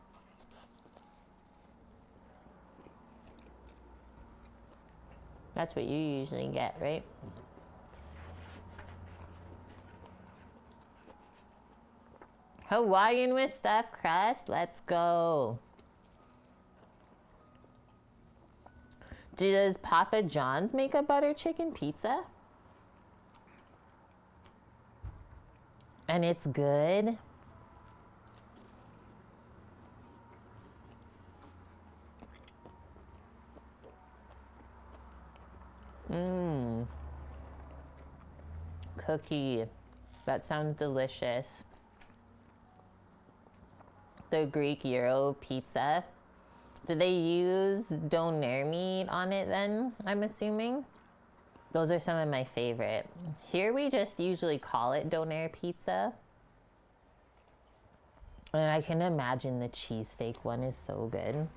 That's what you usually get, right? Hawaiian with stuffed crust, let's go. Does Papa John's make a butter chicken pizza? And it's good? Mmm. Cookie. That sounds delicious. The Greek Euro pizza. Do they use doner meat on it then, I'm assuming? Those are some of my favorite. Here we just usually call it doner pizza. And I can imagine the cheesesteak one is so good.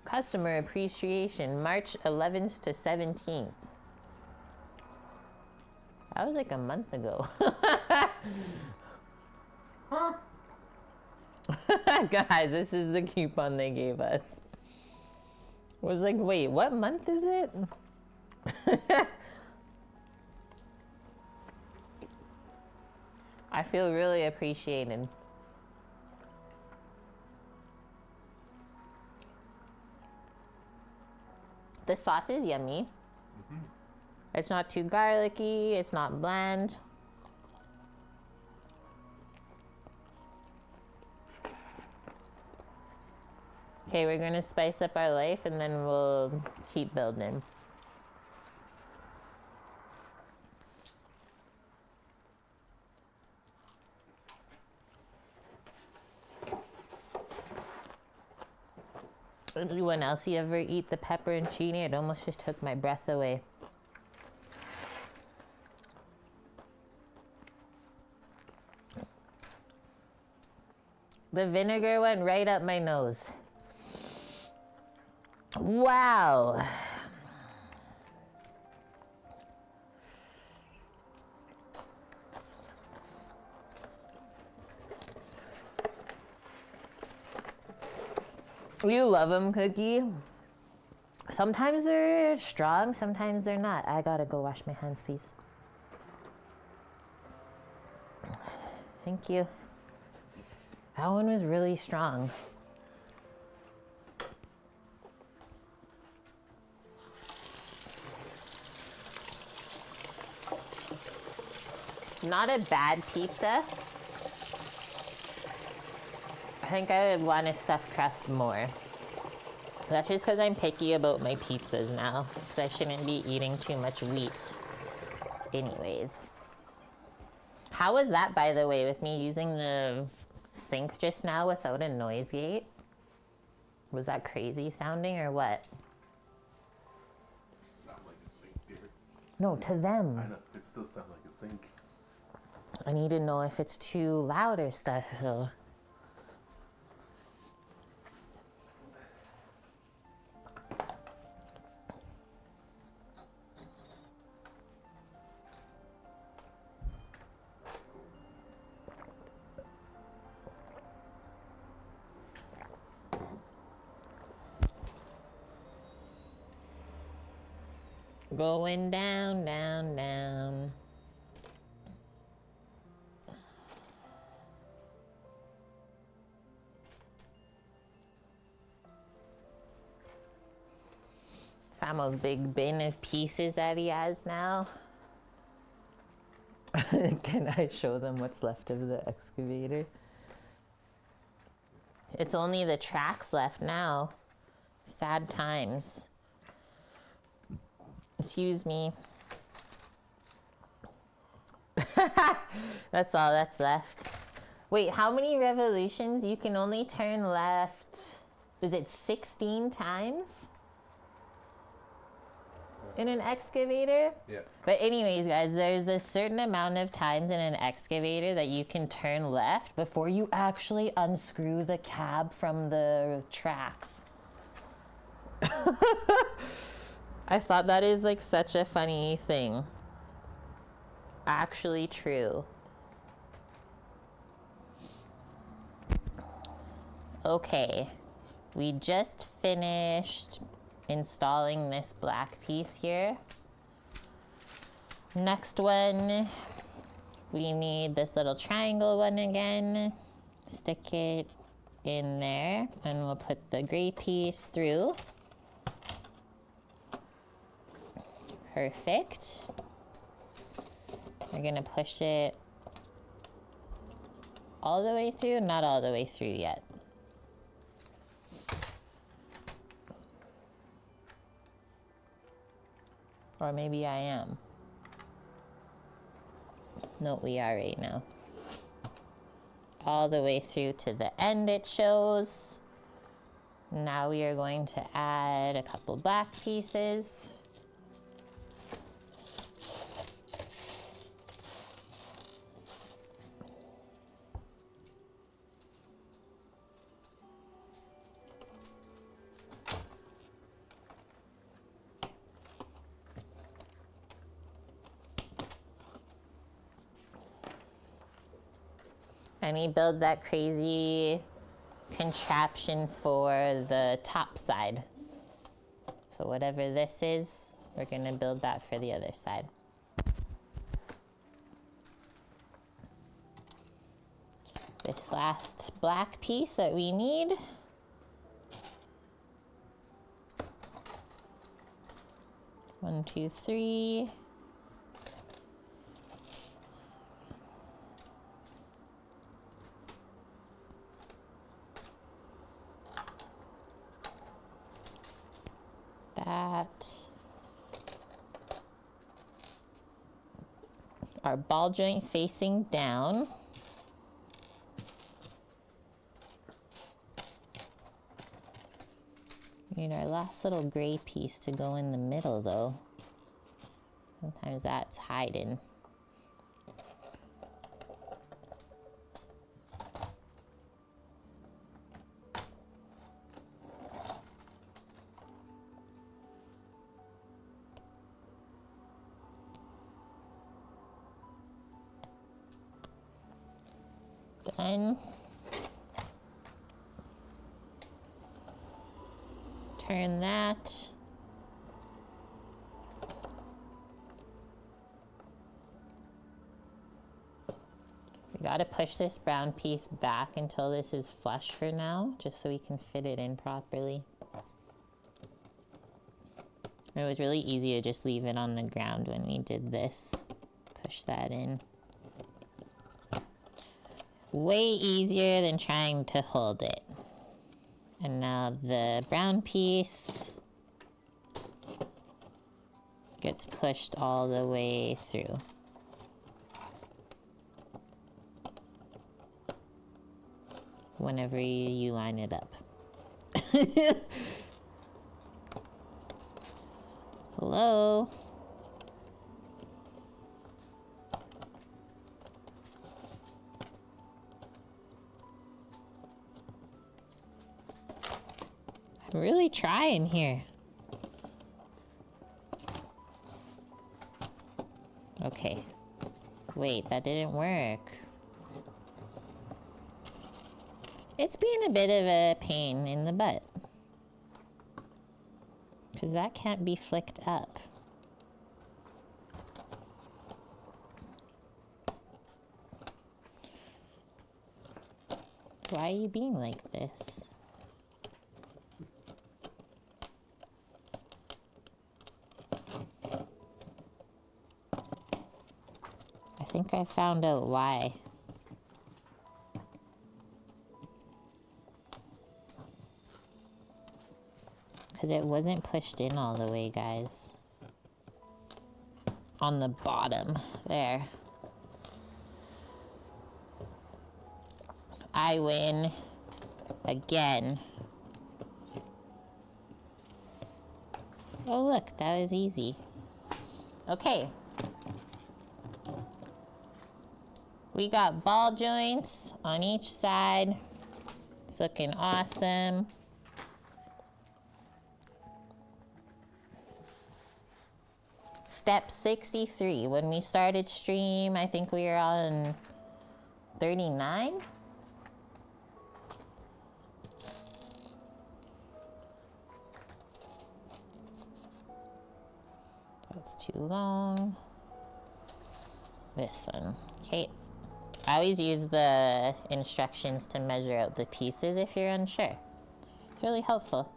Customer appreciation, March 11th to 17th. That was like a month ago. Guys, this is the coupon they gave us. I was like, wait, what month is it? I feel really appreciated. The sauce is yummy. Mm-hmm. It's not too garlicky, it's not bland. Okay, we're gonna spice up our life and then we'll keep building. Anyone else you ever eat the pepperoncini? It almost just took my breath away. The vinegar went right up my nose. Wow. You love them, Cookie. Sometimes they're strong, sometimes they're not. I gotta go wash my hands, please. Thank you. That one was really strong. Not a bad pizza. I think I would want a stuffed crust more. That's just because I'm picky about my pizzas now. So I shouldn't be eating too much wheat anyways. How was that, by the way, with me using the sink just now without a noise gate? Was that crazy sounding or what? Sound like a sink, dear. No, to them. I know, it still sounds like a sink. I need to know if it's too loud or stuff though. Going down, down, down. Samo's big bin of pieces that he has now. Can I show them what's left of the excavator? It's only the tracks left now. Sad times. Excuse me. That's all that's left. Wait, how many revolutions? You can only turn left, is it 16 times? In an excavator? Yeah. But anyways, guys, there's a certain amount of times in an excavator that you can turn left before you actually unscrew the cab from the tracks. I thought that is like such a funny thing. Actually true. Okay, we just finished installing this black piece here. Next one, we need this little triangle one again. Stick it in there and we'll put the gray piece through. Perfect. We're gonna push it all the way through, not all the way through yet. Or maybe I am. No, we are right now. All the way through to the end it shows. Now we are going to add a couple black pieces. And we build that crazy contraption for the top side. So whatever this is, we're gonna build that for the other side. This last black piece that we need. One, two, three. That. Our ball joint facing down. Need our last little gray piece to go in the middle though. Sometimes that's hiding. Done. Turn that. We gotta push this brown piece back until this is flush for now, just so we can fit it in properly. It was really easy to just leave it on the ground when we did this. Push that in. Way easier than trying to hold it. And now the brown piece gets pushed all the way through. Whenever you line it up. Hello? I'm really trying here. Okay. Wait, that didn't work. It's been a bit of a pain in the butt. Because that can't be flicked up. Why are you being like this? I think I found out why. Because it wasn't pushed in all the way, guys. On the bottom, there. I win. Again. Oh look, that was easy. Okay. We got ball joints on each side. It's looking awesome. Step 63. When we started stream, I think we were on 39. That's too long. This one. Okay. I always use the instructions to measure out the pieces if you're unsure. It's really helpful.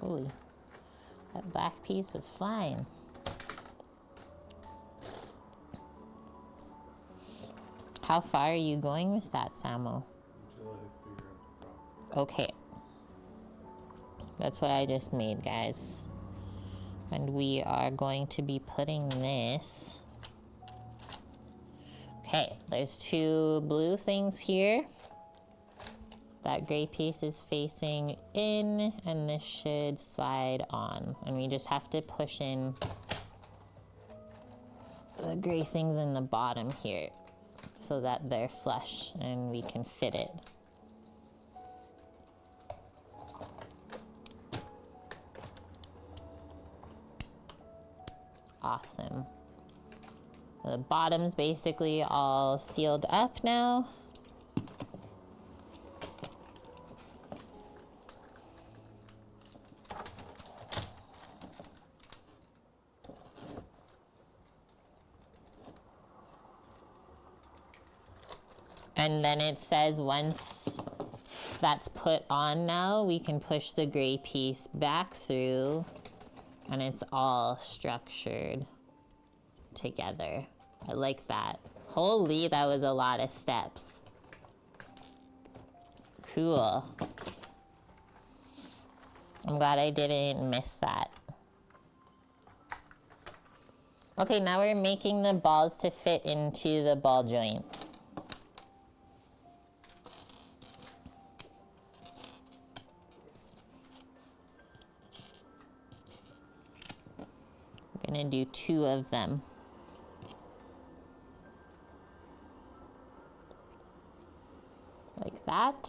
Holy. That black piece was flying. How far are you going with that, Samo? Until I figure out the problem. Okay. That's what I just made, guys. And we are going to be putting this... Okay, there's two blue things here. That gray piece is facing in, and this should slide on. And we just have to push in the gray things in the bottom here so that they're flush and we can fit it. Awesome. The bottom's basically all sealed up now. And then it says once that's put on now, we can push the gray piece back through and it's all structured together. I like that. Holy, that was a lot of steps. Cool. I'm glad I didn't miss that. Okay, now we're making the balls to fit into the ball joint. I'm gonna do 2 of them. Like that.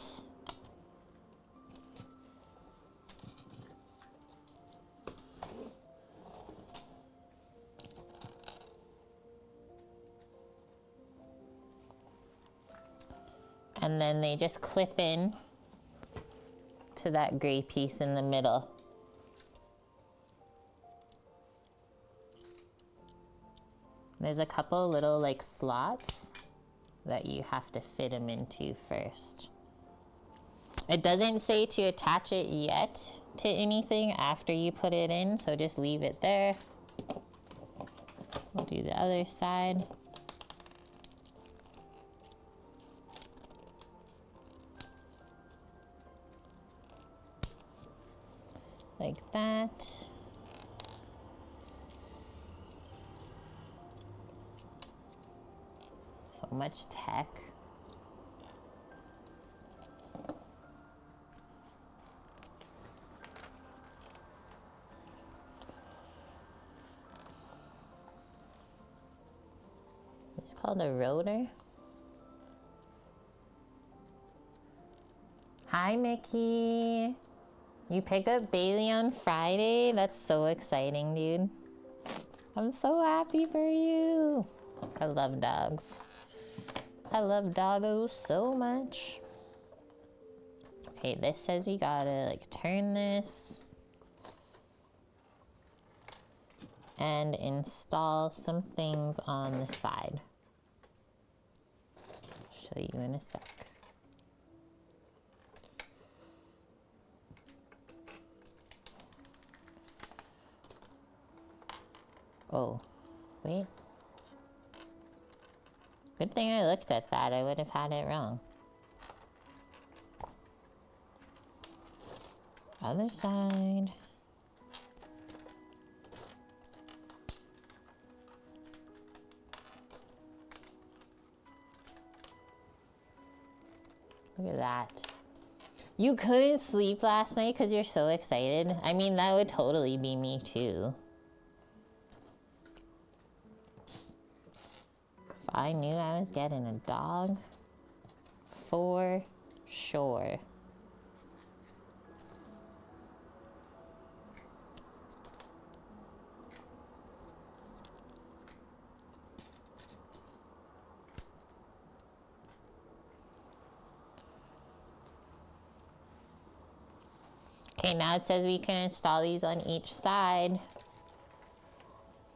And then they just clip in to that gray piece in the middle. There's a couple little like slots that you have to fit them into first. It doesn't say to attach it yet to anything after you put it in, so just leave it there. We'll do the other side. Like that. So much tech. It's called a rotor. Hi, Mickey. You pick up Bailey on Friday? That's so exciting, dude. I'm so happy for you. I love dogs. I love doggos so much. Okay, this says we gotta like turn this and install some things on the side. I'll show you in a sec. Oh, wait. Good thing I looked at that. I would have had it wrong. Other side. Look at that. You couldn't sleep last night because you're so excited? I mean, that would totally be me too. If I knew I was getting a dog, for sure. Okay, now it says we can install these on each side.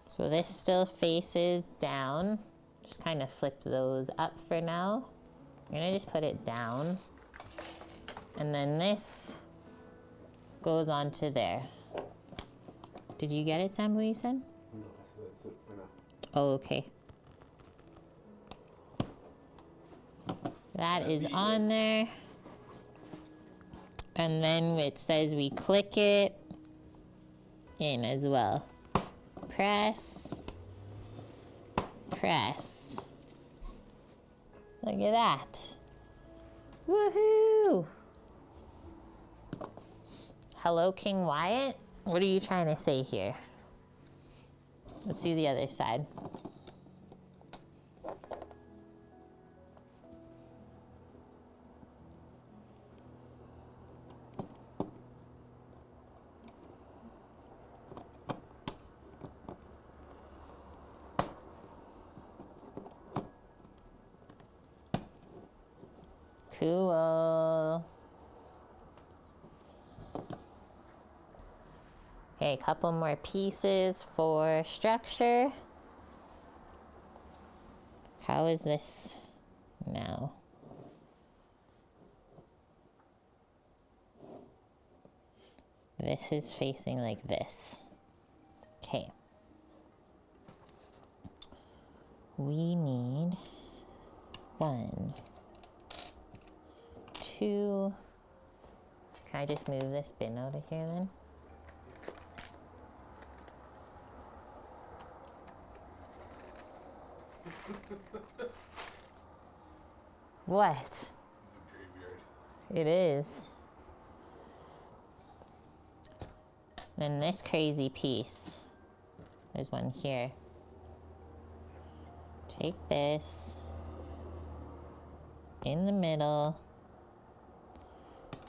So this still faces down. Just kind of flip those up for now. I'm gonna just put it down. And then this goes onto there. Did you get it, Sam, what you said? No, so that's it for now. Oh, okay. That is on there. And then it says we click it in as well. Press. Press. Look at that. Woohoo! Hello, King Wyatt? What are you trying to say here? Let's do the other side. Cool. Okay, a couple more pieces for structure. How is this now? This is facing like this. Okay. We need 1, 2. Can I just move this bin out of here then? What? The graveyard. It is. Then this crazy piece. There's one here. Take this. In the middle.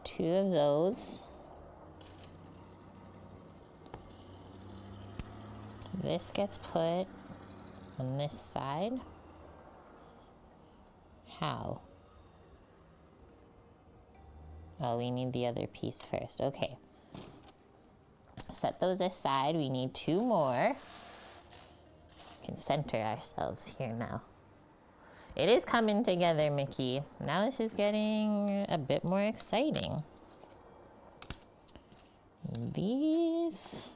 2 of those. This gets put on this side. How? Oh, we need the other piece first. Okay. Set those aside. We need 2 more. We can center ourselves here now. It is coming together, Mickey. Now this is getting a bit more exciting. These.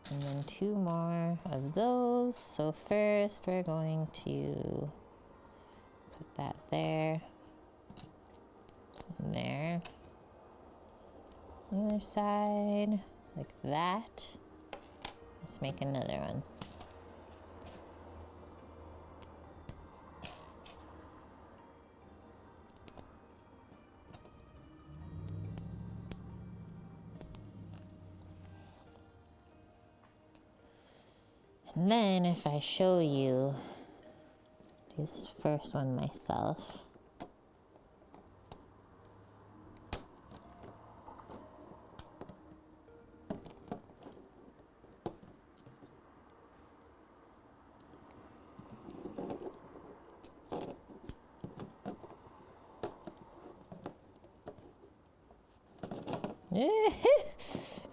And then 2 more of those. So first we're going to put that there. And there. Other side, like that. Let's make another one. And then if I show you, do this first one myself.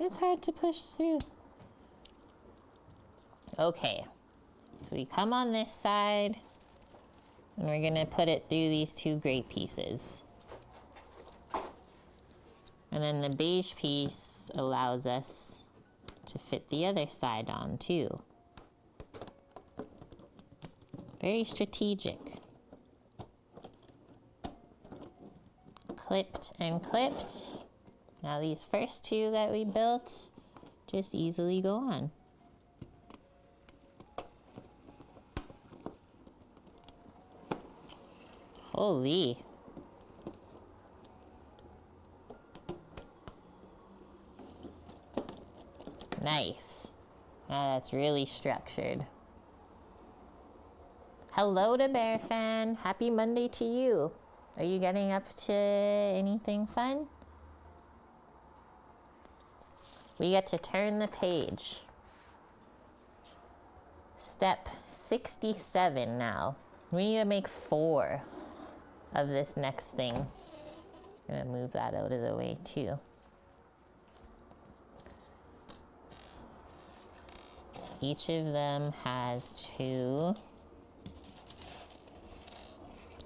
It's hard to push through. Okay, so we come on this side and we're gonna put it through these 2 gray pieces. And then the beige piece allows us to fit the other side on too. Very strategic. Clipped and clipped. Now these first 2 that we built just easily go on. Holy. Nice. Now that's really structured. Hello to Bear Fan. Happy Monday to you. Are you getting up to anything fun? We get to turn the page. Step 67 now. We need to make 4 of this next thing. I'm gonna move that out of the way too. Each of them has 2.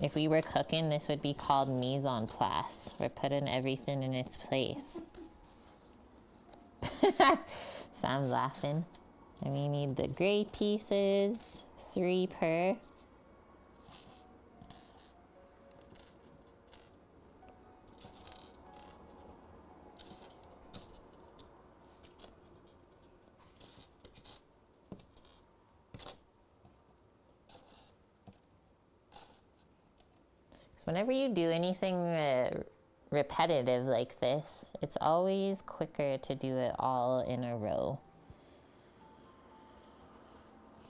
If we were cooking, this would be called mise en place. We're putting everything in its place. Sam's laughing. And we need the gray pieces, 3 per. So whenever you do anything repetitive like this, it's always quicker to do it all in a row.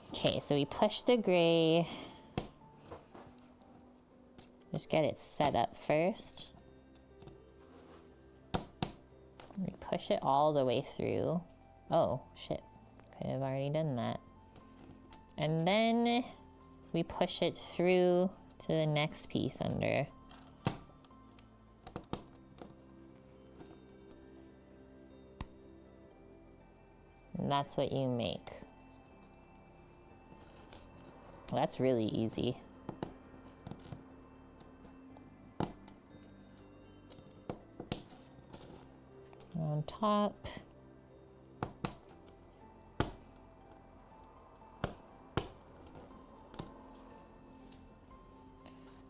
Okay, so we push the gray. Just get it set up first. We push it all the way through. Oh, shit. Could have already done that. And then we push it through to the next piece under. And that's what you make. That's really easy. On top.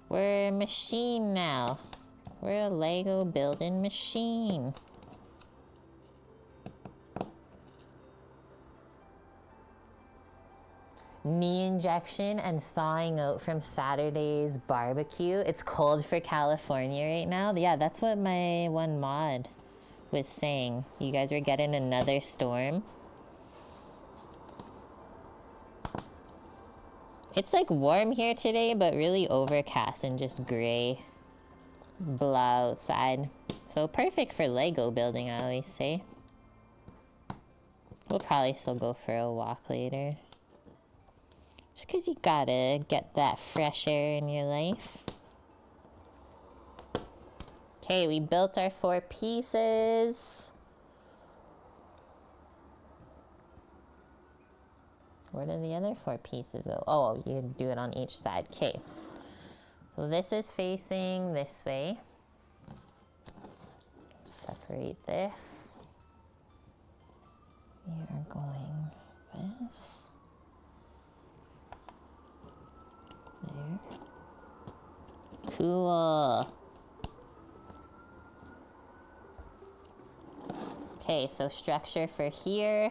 We're a machine now. We're a Lego building machine. Knee injection and thawing out from Saturday's barbecue. It's cold for California right now. Yeah, that's what my one mod was saying. You guys were getting another storm. It's like warm here today, but really overcast and just gray. Blah outside. So perfect for Lego building, I always say. We'll probably still go for a walk later. Just because you gotta get that fresh air in your life. Okay, we built our 4 pieces. Where did the other 4 pieces go? Oh, you can do it on each side. Okay. So this is facing this way. Separate this. We are going this. There. Cool. Okay, so structure for here.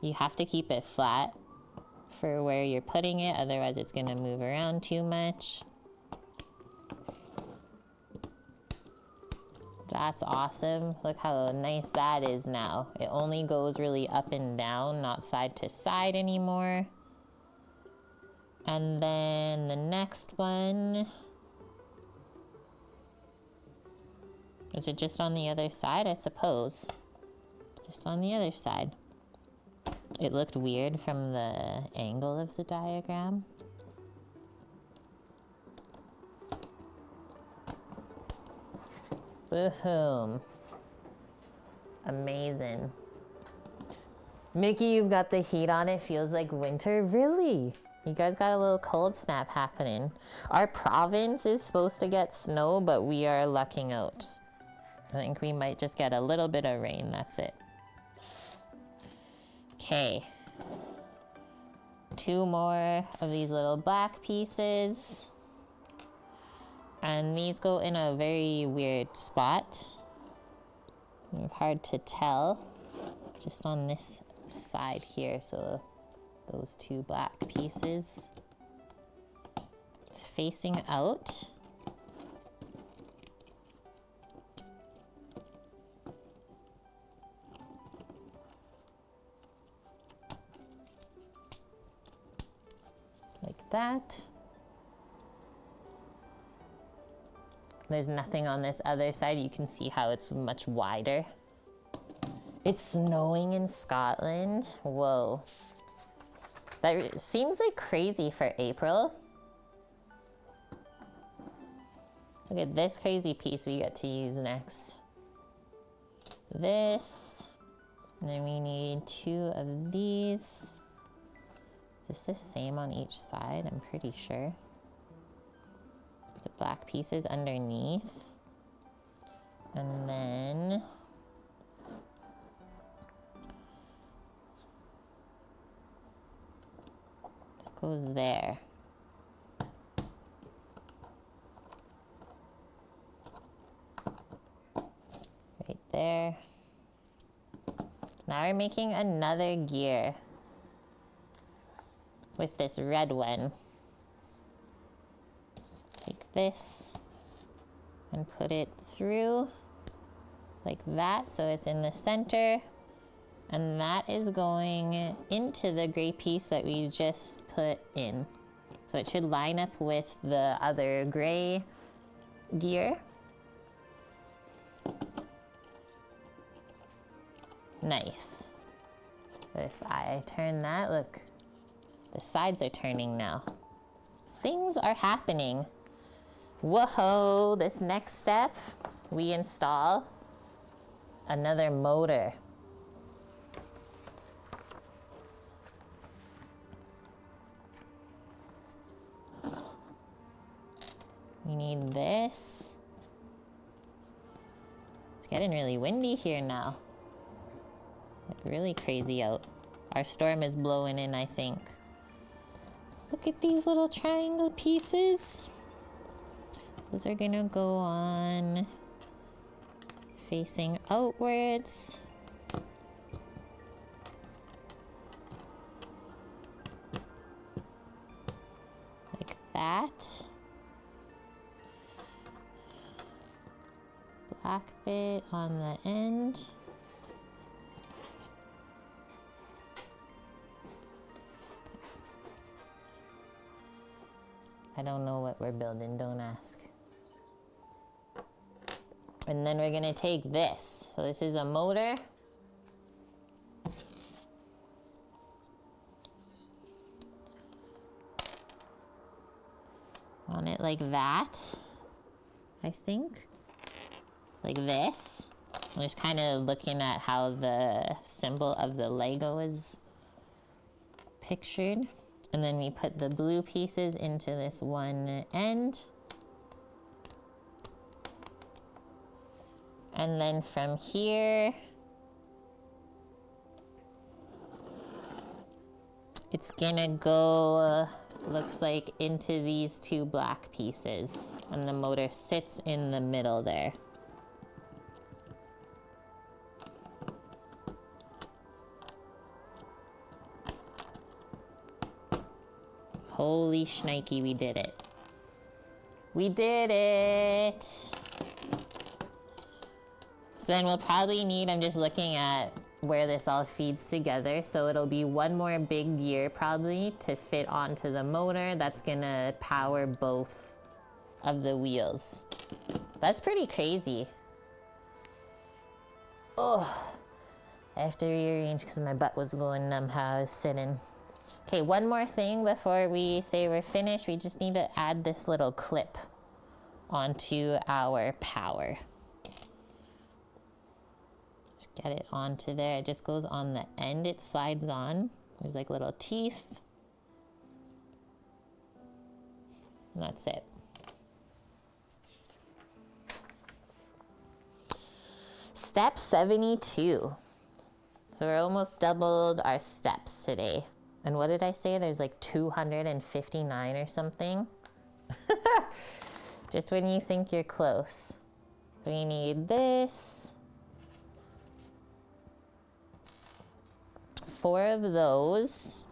You have to keep it flat for where you're putting it, otherwise it's gonna move around too much. That's awesome. Look how nice that is now. It only goes really up and down, not side to side anymore. And then the next one, is it just on the other side? I suppose. Just on the other side. It looked weird from the angle of the diagram. Boom. Amazing. Mickey, you've got the heat on. It feels like winter. Really? You guys got a little cold snap happening. Our province is supposed to get snow, but we are lucking out. I think we might just get a little bit of rain. That's it. Okay. 2 more of these little black pieces. And these go in a very weird spot. It's hard to tell. Just on this side here, so those 2 black pieces. It's facing out. Like that. There's nothing on this other side. You can see how it's much wider. It's snowing in Scotland. Whoa. That seems like crazy for April. Look at this crazy piece we get to use next. This. And then we need 2 of these. Just the same on each side, I'm pretty sure. The black pieces underneath. And then this goes there. Right there. Now we're making another gear with this red one. Take this and put it through like that, so it's in the center, and that is going into the gray piece that we just put in. So it should line up with the other gray gear. Nice. If I turn that, look, the sides are turning now. things are happening. Whoa, this next step, we install another motor. We need this. It's getting really windy here now. Like really crazy out. Our storm is blowing in, I think. Look at these little triangle pieces. Those are gonna go on facing outwards. Like that. Black bit on the end. I don't know what we're building, don't ask. And then we're gonna take this. So this is a motor. On it like that, I think. Like this. I'm just kind of looking at how the symbol of the Lego is pictured. And then we put the blue pieces into this one end. And then from here, it's gonna go, looks like, into these two black pieces. And the motor sits in the middle there. Holy shnikey, we did it. We did it! So then we'll probably need, I'm just looking at where this all feeds together, so it'll be one more big gear probably to fit onto the motor that's gonna power both of the wheels. That's pretty crazy. Oh, I have to rearrange because my butt was going numb how I was sitting. Okay, one more thing before we say we're finished. We just need to add this little clip onto our power. Just get it onto there. It just goes on the end. It slides on. There's like little teeth. And that's it. Step 72. So we're almost doubled our steps today. And what did I say? There's like 259 or something. Just when you think you're close. We need this. 4 of those.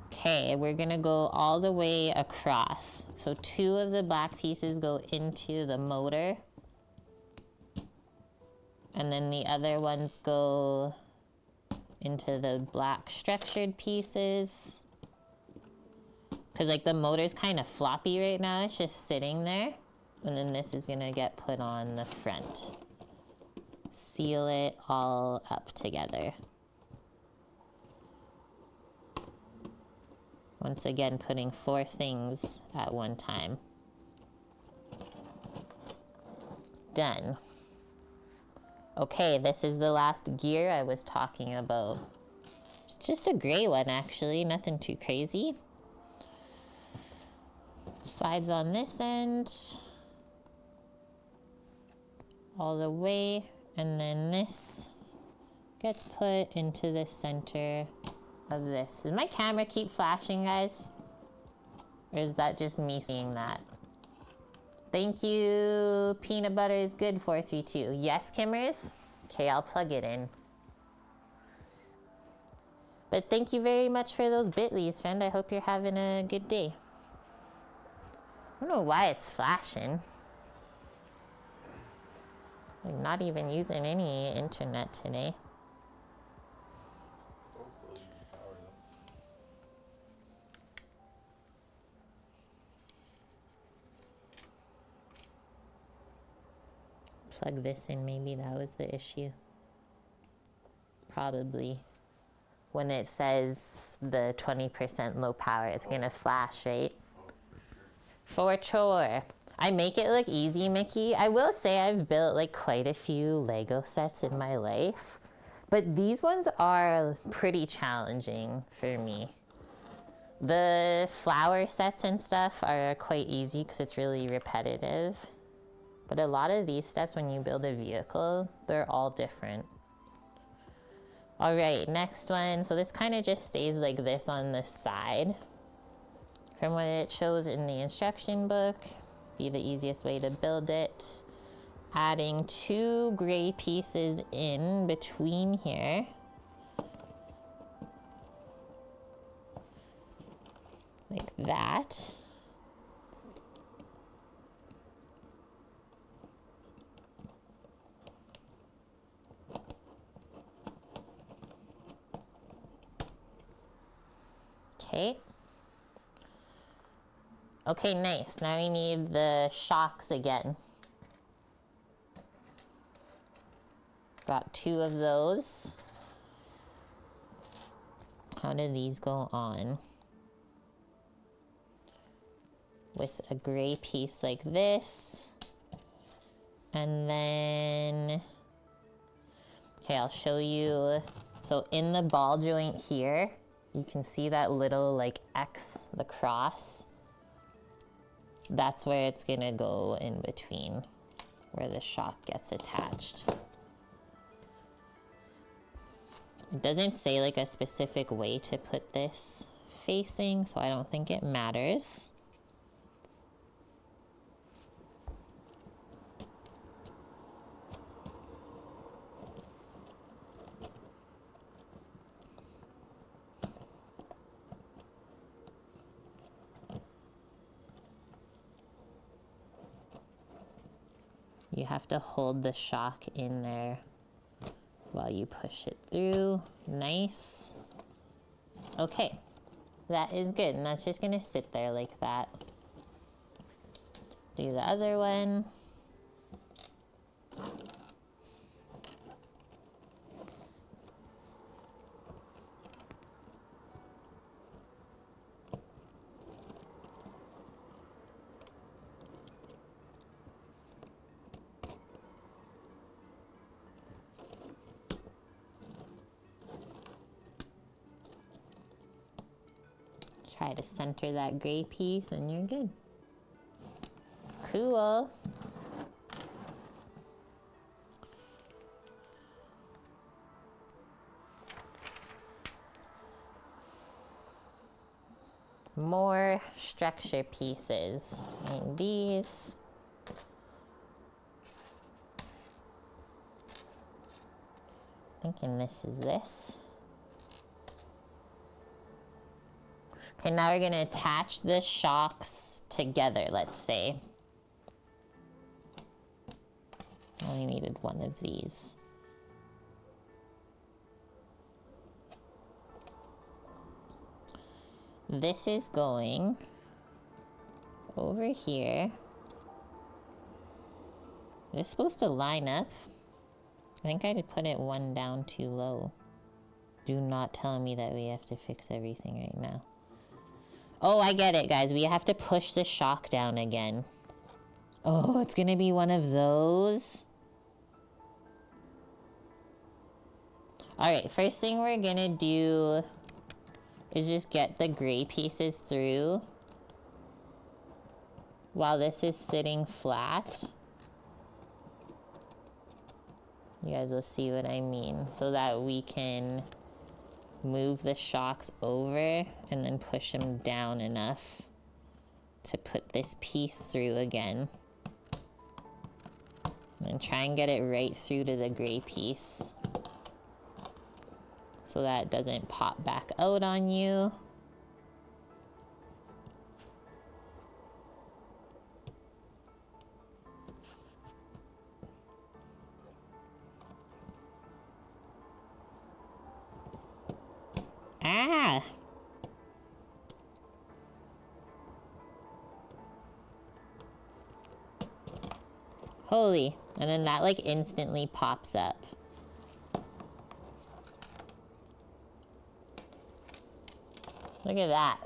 Okay, we're gonna go all the way across. So 2 of the black pieces go into the motor. And then the other ones go into the black structured pieces. Because like the motor's kind of floppy right now, it's just sitting there. And then this is gonna get put on the front. Seal it all up together. Once again, putting 4 things at one time. Done. Okay, this is the last gear I was talking about. It's just a gray one, actually. Nothing too crazy. Slides on this end. All the way. And then this gets put into the center of this. Does my camera keep flashing, guys? Or is that just me seeing that? Thank you. Peanut butter is good, 432. Yes, Kimmers? Okay, I'll plug it in. But thank you very much for those Bitleys, friend. I hope you're having a good day. I don't know why it's flashing. I'm not even using any internet today. Plug this in, maybe that was the issue. Probably. when it says the 20% low power, it's gonna flash, right? For sure. I make it look easy, Mickey. I will say I've built like quite a few Lego sets in my life, but these ones are pretty challenging for me. The flower sets and stuff are quite easy because it's really repetitive. But a lot of these steps when you build a vehicle, they're all different. All right, next one. So this kind of just stays like this on the side. From what it shows in the instruction book, be the easiest way to build it. Adding 2 gray pieces in between here. Like that. Okay. Okay, nice. Now we need the shocks again. Got 2 of those. How do these go on? With a gray piece like this. And then, okay, I'll show you. So in the ball joint here, you can see that little like X, the cross. That's where it's gonna go in between, where the shock gets attached. It doesn't say like a specific way to put this facing, so I don't think it matters. You have to hold the shock in there while you push it through. Nice. Okay, that is good. And that's just gonna sit there like that. Do the other one. Try to center that gray piece and you're good. Cool. More structure pieces. And these. Thinking this is this. Okay, now we're gonna attach the shocks together, let's say. Only needed one of these. This is going over here. It's supposed to line up. I think I did put it one down too low. Do not tell me that we have to fix everything right now. Oh, I get it, guys. We have to push the shock down again. Oh, it's gonna be one of those. Alright, first thing we're gonna do is just get the gray pieces through while this is sitting flat. You guys will see what I mean, so that we can move the shocks over and then push them down enough to put this piece through again. And try and get it right through to the gray piece so that it doesn't pop back out on you. Ah! Holy. And then that like instantly pops up. Look at that.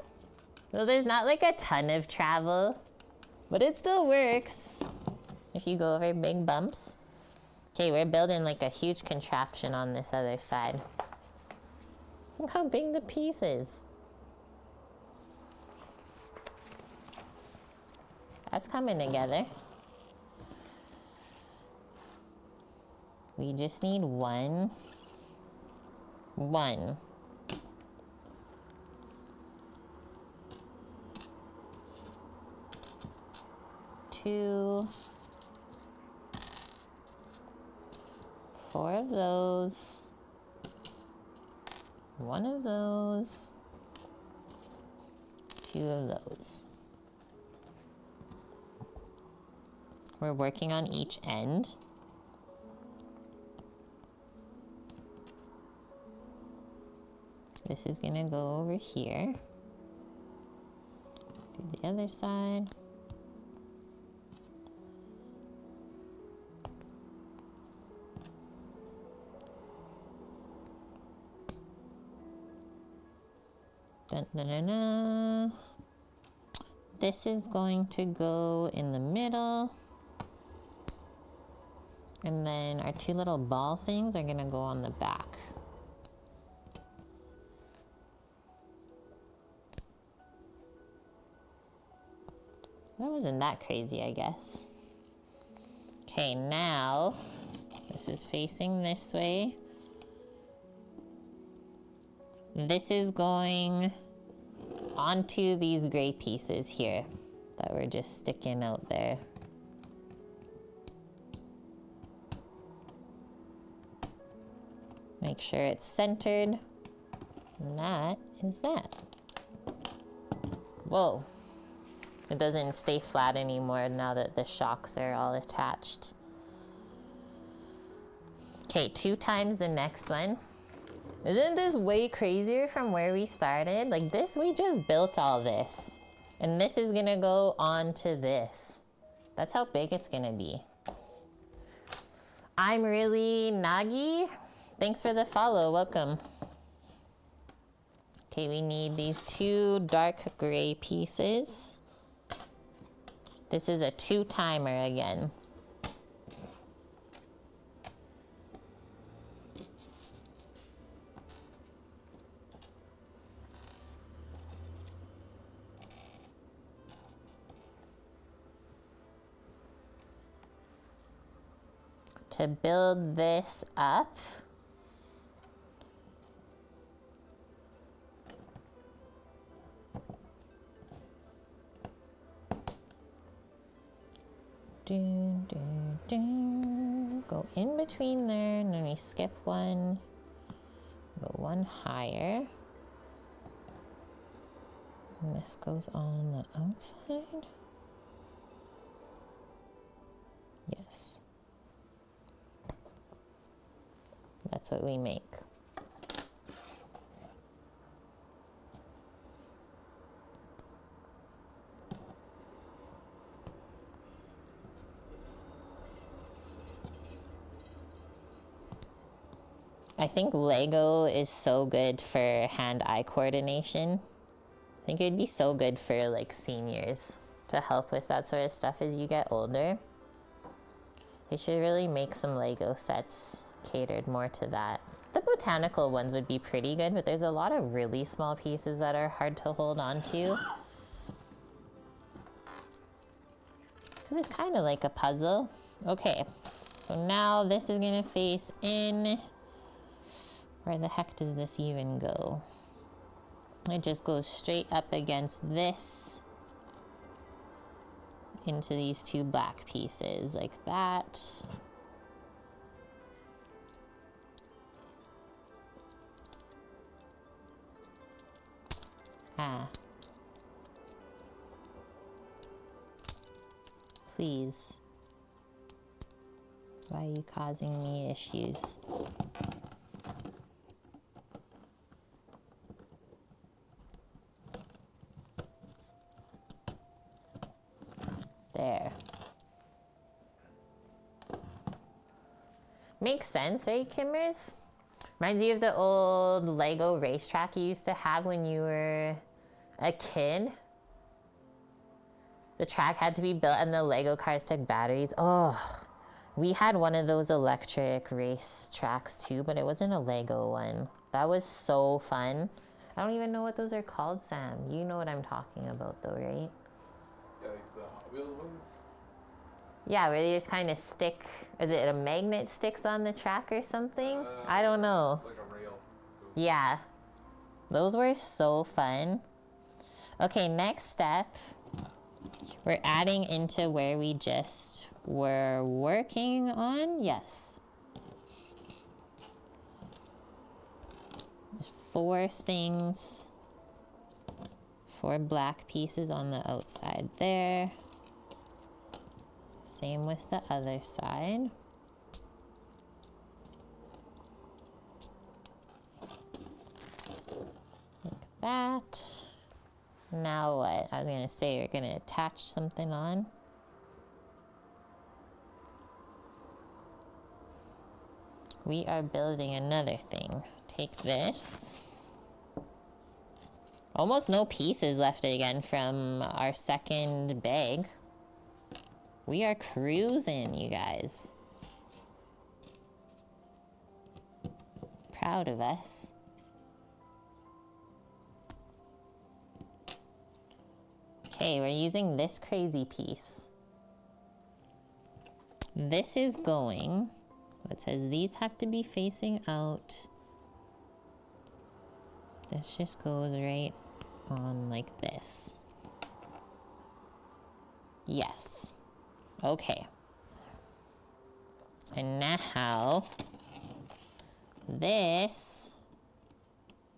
So there's not like a ton of travel, but it still works if you go over big bumps. Okay, we're building like a huge contraption on this other side. Look how big the piece is. That's coming together. We just need one. 2, 4 of those, 1 of those, 2 of those. We're working on each end. This is gonna go over here. Do the other side. Dun, dun, dun, dun. This is going to go in the middle. And then our 2 little ball things are gonna go on the back. That wasn't that crazy, I guess. Okay, now this is facing this way. This is going onto these gray pieces here that were just sticking out there. Make sure it's centered. And that is that. Whoa. It doesn't stay flat anymore now that the shocks are all attached. Okay, 2 times the next one. Isn't this way crazier from where we started? Like this, we just built all this. And this is gonna go onto this. That's how big it's gonna be. I'm really Nagi. Thanks for the follow, welcome. Okay, we need these 2 dark gray pieces. This is a 2 timer again. To build this up, go in between there, and then we skip 1, go 1 higher, and this goes on the outside. Yes. That's what we make. I think Lego is so good for hand-eye coordination. I think it'd be so good for like seniors to help with that sort of stuff as you get older. They should really make some Lego sets catered more to that. The botanical ones would be pretty good, but there's a lot of really small pieces that are hard to hold on to. Because it's kind of like a puzzle. Okay, so now this is gonna face in. Where the heck does this even go? It just goes straight up against this into these 2 black pieces like that. Ah. Please. Why are you causing me issues? There. Makes sense, right, Kimmers? Reminds you of the old Lego racetrack you used to have when you were a kid, the track had to be built and the Lego cars took batteries. Oh, we had one of those electric race tracks too, but it wasn't a Lego one. That was so fun. I don't even know what those are called, Sam. You know what I'm talking about though, right? Yeah, like the Hot Wheels ones? Yeah, where they just kind of stick, is it a magnet sticks on the track or something? I don't know. Like a rail. Yeah. Those were so fun. Okay, next step. We're adding into where we just were working on. Yes. There's 4 things. 4 black pieces on the outside there. Same with the other side. Like that. Now what? I was gonna say you're gonna attach something on. We are building another thing. Take this. Almost no pieces left again from our second bag. We are cruising, you guys. Proud of us. Okay, we're using this crazy piece. This is going, it says these have to be facing out. This just goes right on like this. Yes. Okay. And now this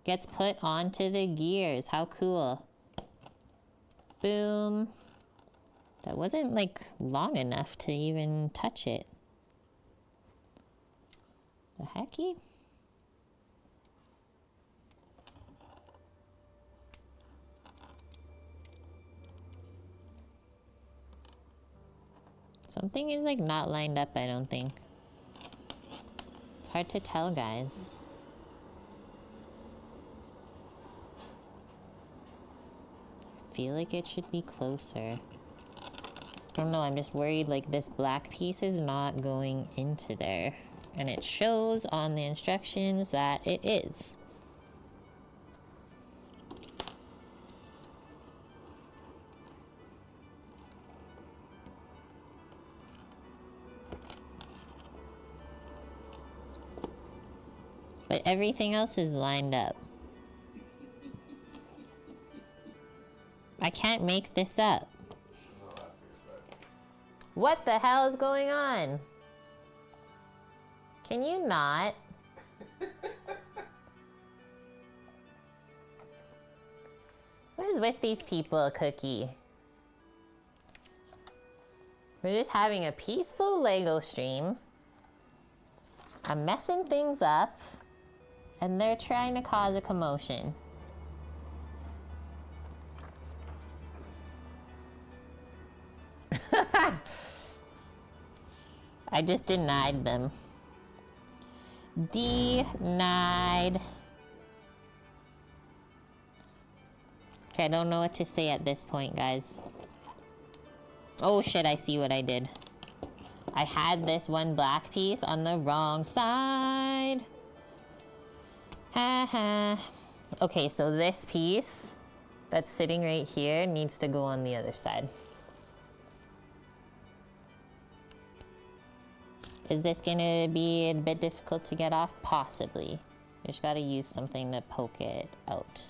gets put onto the gears. How cool. Boom. That wasn't like long enough to even touch it. The hecky? Something is like not lined up, I don't think. It's hard to tell, guys. I feel like it should be closer. I don't know, I'm just worried like this black piece is not going into there. And it shows on the instructions that it is. But everything else is lined up. I can't make this up. What the hell is going on? Can you not? What is with these people, Cookie? We're just having a peaceful Lego stream. I'm messing things up, and they're trying to cause a commotion. I just denied them. Denied. Okay, I don't know what to say at this point, guys. Oh shit, I see what I did. I had this one black piece on the wrong side. Haha. Okay, so this piece that's sitting right here needs to go on the other side. Is this gonna be a bit difficult to get off? Possibly. You just gotta use something to poke it out.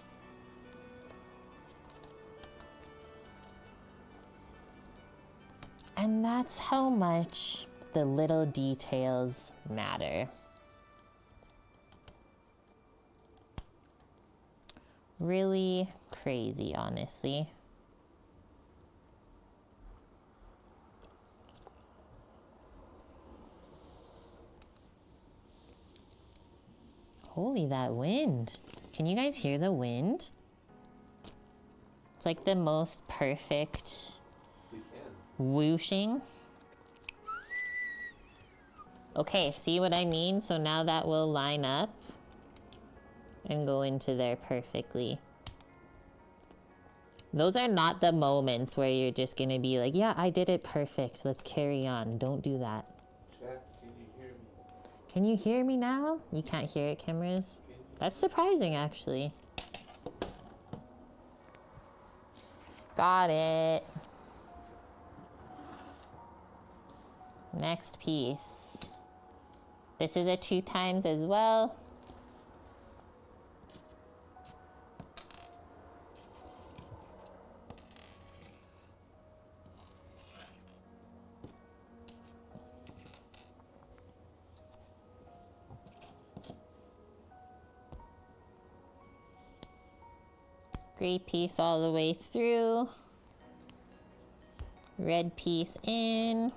And that's how much the little details matter. Really crazy, honestly. Holy, that wind. Can you guys hear the wind? It's like the most perfect whooshing. Okay, see what I mean? So now that will line up and go into there perfectly. Those are not the moments where you're just gonna be like, yeah, I did it perfect. Let's carry on. Don't do that. Chat, can you hear me? Can you hear me now? You can't hear it, cameras? That's surprising, actually. Got it. Next piece. This is a 2 times as well. Gray piece all the way through. Red piece in.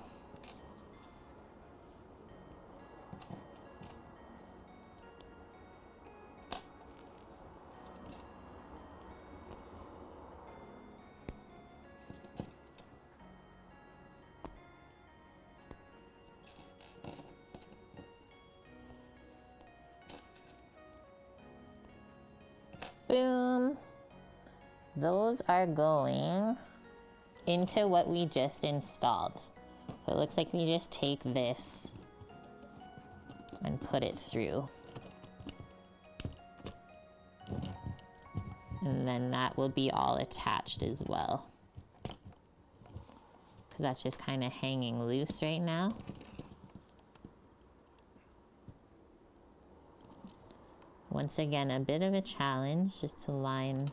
Boom. Those are going into what we just installed. So it looks like we just take this and put it through. And then that will be all attached as well. Because that's just kind of hanging loose right now. Once again, a bit of a challenge just to line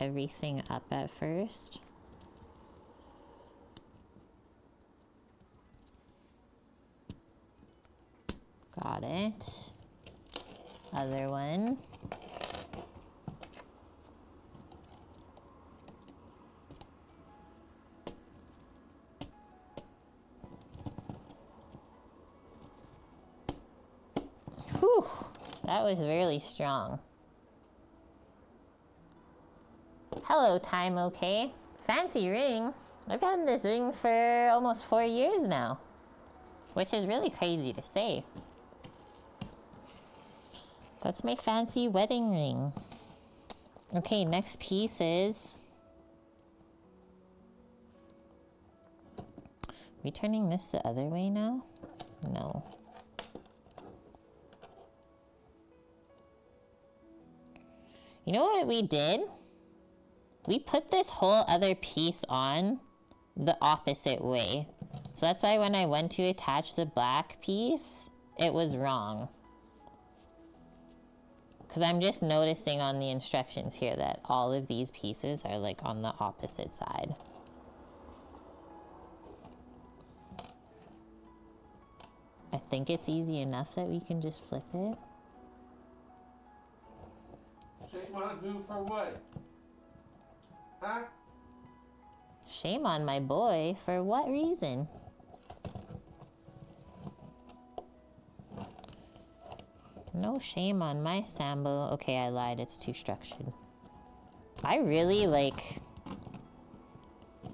everything up at first. Got it. Other one. Whew, that was really strong. Hello, time okay? Fancy ring. I've had this ring for almost 4 years now, which is really crazy to say. That's my fancy wedding ring. Okay, next piece is... Are we turning this the other way now? No. You know what we did? We put this whole other piece on the opposite way. So that's why when I went to attach the black piece, it was wrong. Because I'm just noticing on the instructions here that all of these pieces are like on the opposite side. I think it's easy enough that we can just flip it. Shame on who for what? Huh? Shame on my boy. For what reason? No shame on my Sambo. Okay, I lied. It's too structured. I really, like...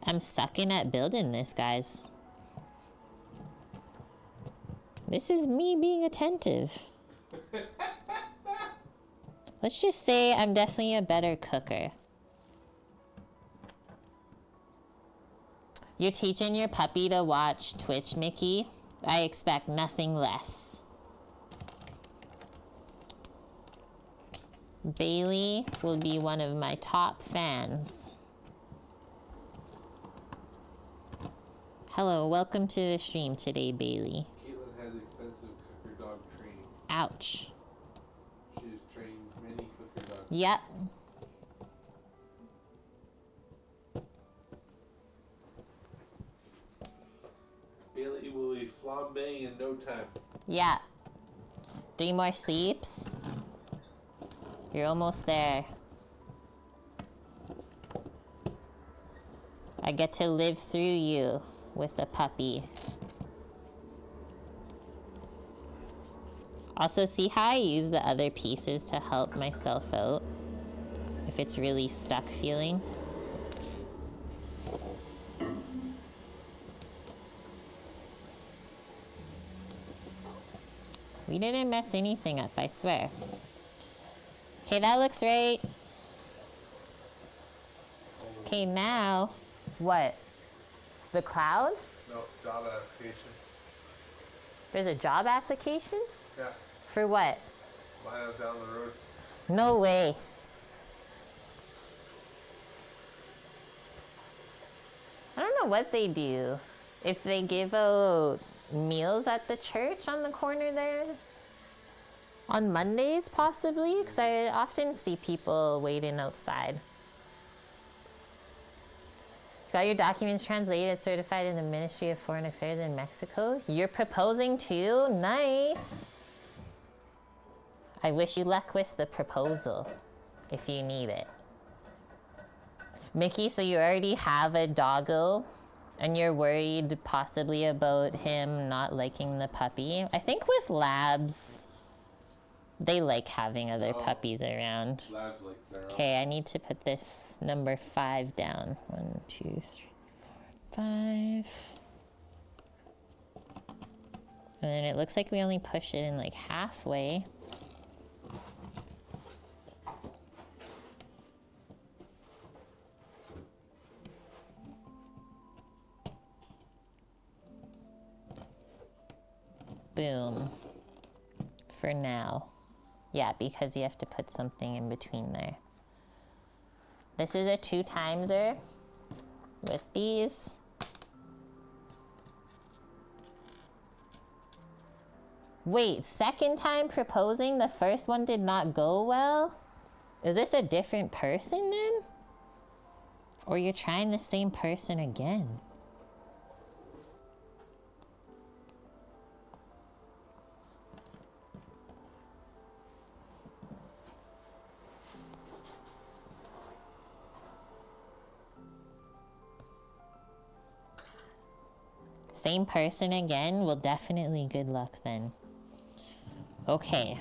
I'm sucking at building this, guys. This is me being attentive. Let's just say I'm definitely a better cooker. You're teaching your puppy to watch Twitch, Mickey? I expect nothing less. Bailey will be one of my top fans. Hello, welcome to the stream today, Bailey. Caitlin has extensive cooker dog training. Ouch. She has trained many cooker dogs. Yep. Bailey will be flambeing in no time. Yeah. 3 more sleeps. You're almost there. I get to live through you with a puppy. Also, see how I use the other pieces to help myself out if it's really stuck feeling? We didn't mess anything up, I swear. Okay, that looks right. Okay, now, what? The cloud? No, job application. There's a job application? Yeah. For what? Mine is down the road. No way. I don't know what they do. If they give out meals at the church on the corner there. On Mondays, possibly, because I often see people waiting outside. Got your documents translated, certified in the Ministry of Foreign Affairs in Mexico. You're proposing too? Nice. I wish you luck with the proposal, if you need it. Mickey, so you already have a doggo, and you're worried possibly about him not liking the puppy. I think with labs, they like having other puppies around. Labs like their own. Okay, I need to put this number 5 down. 1, 2, 3, 4, 5. And then it looks like we only push it in like halfway. Boom. For now. Yeah, because you have to put something in between there. This is a 2-timeser with these. Wait, second time proposing? The first one did not go well? Is this a different person then? Or you're trying the same person again? Same person again? Well, definitely good luck then. Okay.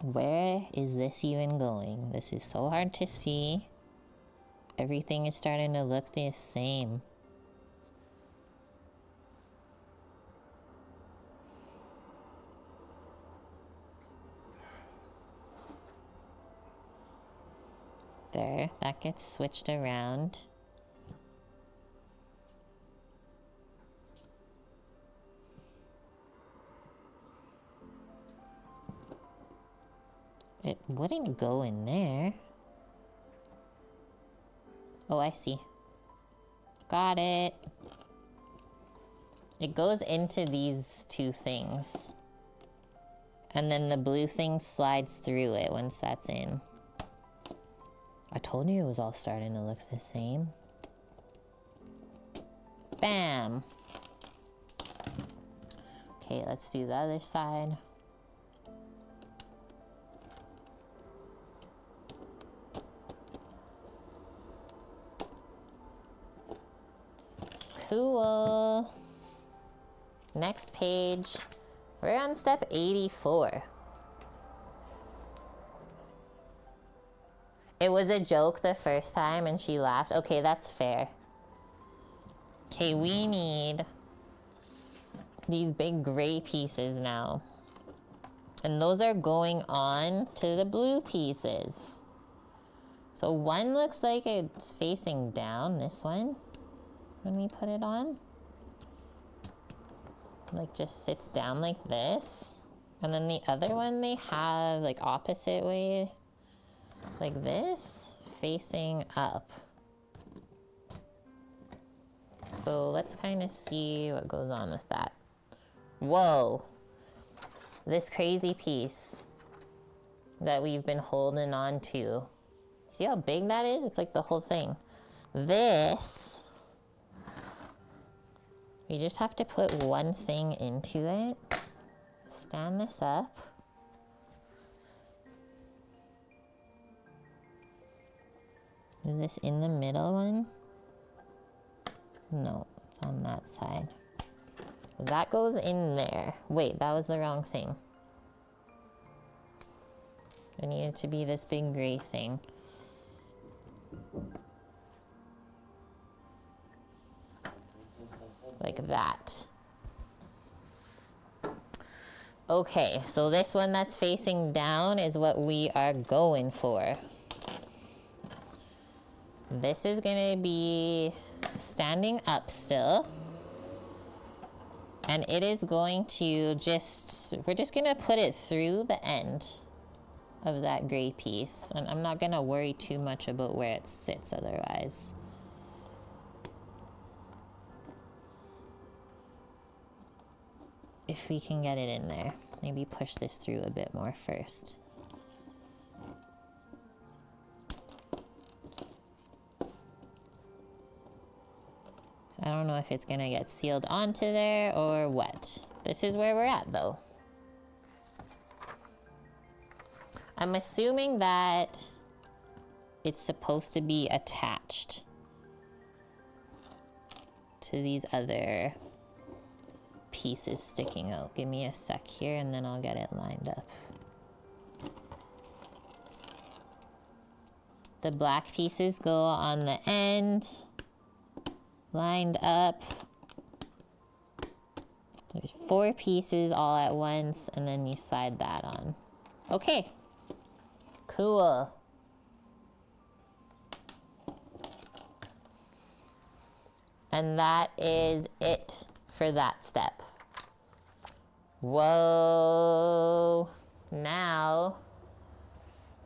Where is this even going? This is so hard to see. Everything is starting to look the same. There, that gets switched around. It wouldn't go in there. Oh, I see. Got it. It goes into these 2 things. And then the blue thing slides through it once that's in. I told you it was all starting to look the same. Bam! Okay, let's do the other side. Cool. Next page. We're on step 84. It was a joke the first time and she laughed. Okay, that's fair. Okay, we need these big gray pieces now. And those are going on to the blue pieces. So one looks like it's facing down, this one. When we put it on, like just sits down like this, and then the other one they have like opposite way, like this, facing up. So let's kind of see what goes on with that. Whoa, this crazy piece that we've been holding on to. See how big that is? It's like the whole thing. This, you just have to put one thing into it. Stand this up. Is this in the middle one? No, it's on that side. That goes in there. Wait, that was the wrong thing. It needed to be this big gray thing. Like that. Okay, so this one that's facing down is what we are going for. This is gonna be standing up still. And it is going to we're just gonna put it through the end of that gray piece. And I'm not gonna worry too much about where it sits otherwise. If we can get it in there. Maybe push this through a bit more first. So I don't know if it's gonna get sealed onto there or what. This is where we're at though. I'm assuming that it's supposed to be attached to these other pieces sticking out. Give me a sec here and then I'll get it lined up. The black pieces go on the end, lined up. There's 4 pieces all at once and then you slide that on. Okay, cool. And that is it for that step. Whoa. Now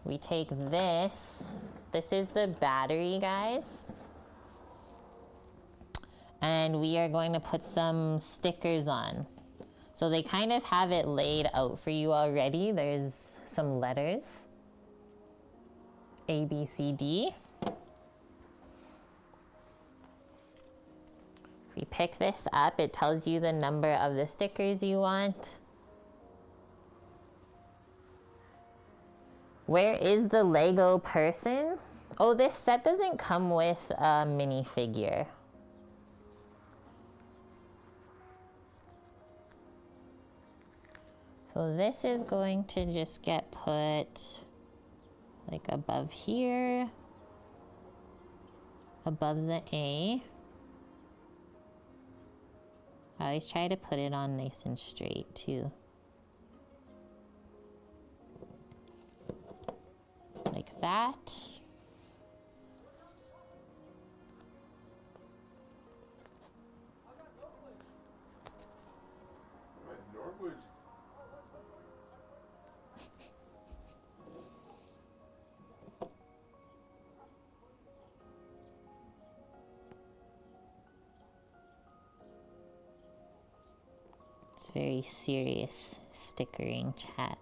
we take this. This is the battery, guys. And we are going to put some stickers on. So they kind of have it laid out for you already. There's some letters. A, B, C, D. If you pick this up, it tells you the number of the stickers you want. Where is the Lego person? Oh, this set doesn't come with a minifigure. So this is going to just get put like above here, above the A. I always try to put it on nice and straight too. Like that. It's very serious stickering chat.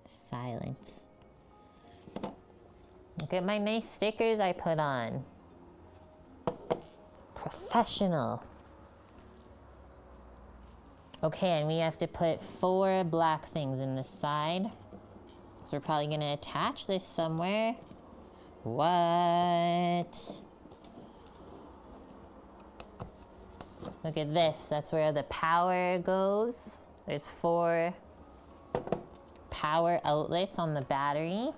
Silence. Look at my nice stickers I put on. Professional. Okay, and we have to put 4 black things in the side. So we're probably gonna attach this somewhere. What? Look at this, that's where the power goes. There's 4 power outlets on the battery.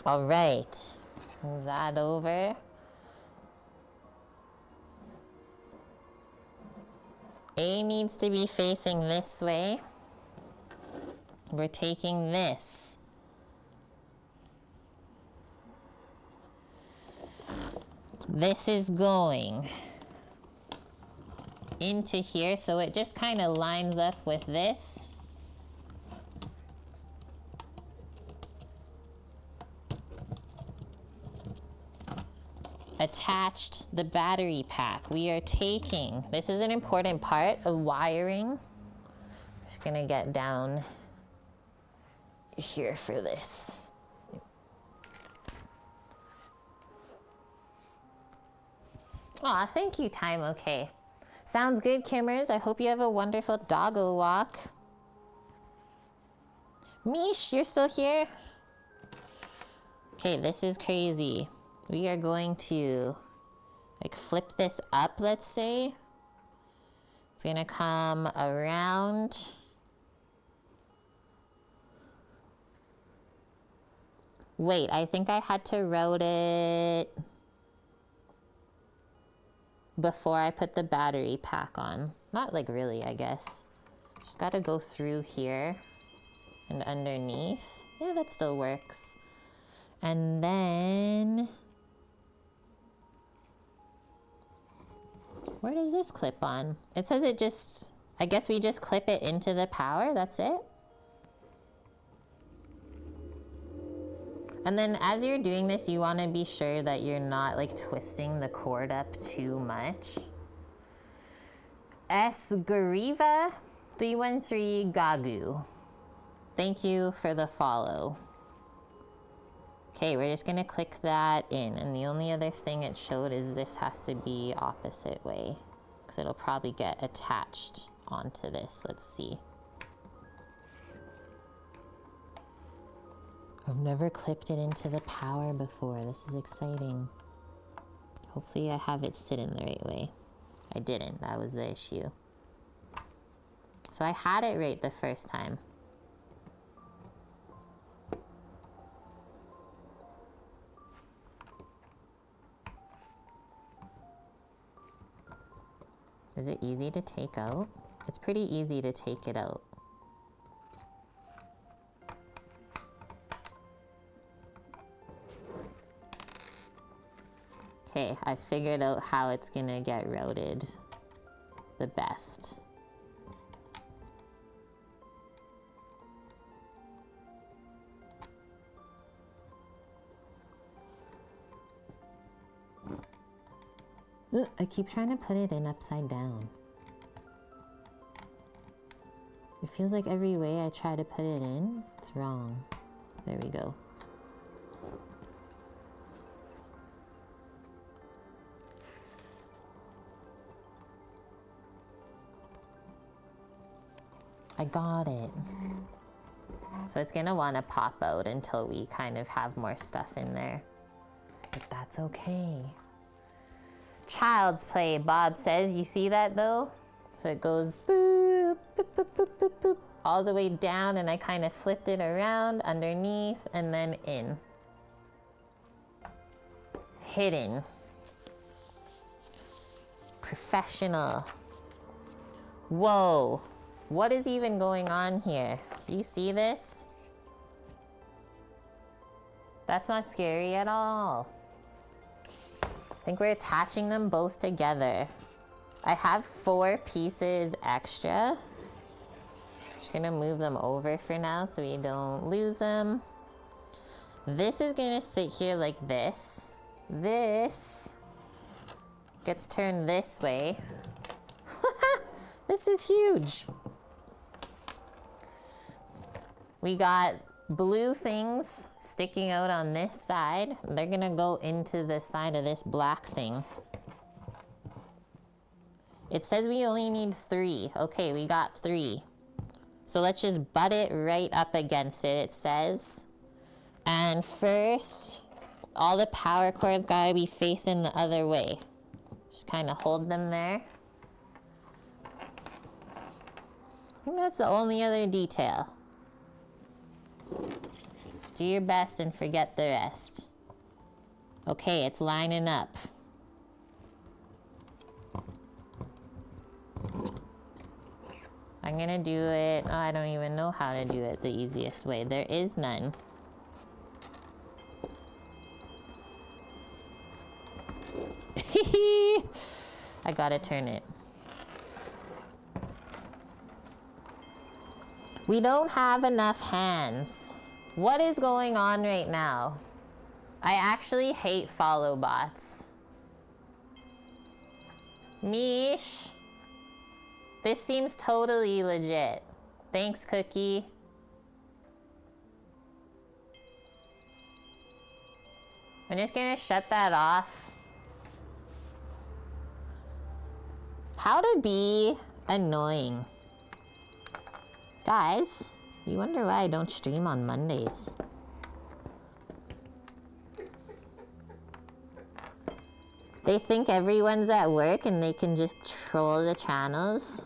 All right, move that over. A needs to be facing this way. We're taking this. This is going into here, so it just kind of lines up with this. Attached the battery pack. We are taking, this is an important part of wiring. Just gonna get down here for this. Aw, thank you, Time Okay. Sounds good, Kimmers. I hope you have a wonderful doggo walk. Mish, you're still here? Okay, this is crazy. We are going to like flip this up, let's say. It's gonna come around. Wait, I think I had to route it before I put the battery pack on. Not like really, I guess. Just gotta go through here and underneath. Yeah, that still works. And then... where does this clip on? It says it just... I guess we just clip it into the power, that's it? And then as you're doing this, you want to be sure that you're not like twisting the cord up too much. Esgariva 313 Gagu. Thank you for the follow. Okay, we're just gonna click that in, and the only other thing it showed is this has to be opposite way, because it'll probably get attached onto this. Let's see. I've never clipped it into the power before. This is exciting. Hopefully I have it sit in the right way. I didn't, that was the issue. So I had it right the first time. Is it easy to take out? It's pretty easy to take it out. Okay, I figured out how it's gonna get routed the best. Ugh, I keep trying to put it in upside down. It feels like every way I try to put it in, it's wrong. There we go. I got it. So it's gonna wanna pop out until we kind of have more stuff in there. But that's okay. Child's play, Bob says. You see that though? So it goes boop, boop, boop, boop, boop, boop, all the way down, and I kind of flipped it around underneath and then in. Hidden. Professional. Whoa. What is even going on here? You see this? That's not scary at all. I think we're attaching them both together. I have 4 pieces extra. Just gonna move them over for now so we don't lose them. This is gonna sit here like this. This gets turned this way. This is huge. We got blue things sticking out on this side. They're gonna go into the side of this black thing. It says we only need 3. Okay, we got 3. So let's just butt it right up against it, it says. And first, all the power cords gotta be facing the other way. Just kind of hold them there. I think that's the only other detail. Do your best and forget the rest. Okay, it's lining up. I'm gonna do it, oh, I don't even know how to do it the easiest way. There is none. I gotta turn it. We don't have enough hands. What is going on right now? I actually hate follow bots. Mish. This seems totally legit. Thanks, Cookie. I'm just gonna shut that off. How to be annoying. Guys, you wonder why I don't stream on Mondays. They think everyone's at work and they can just troll the channels.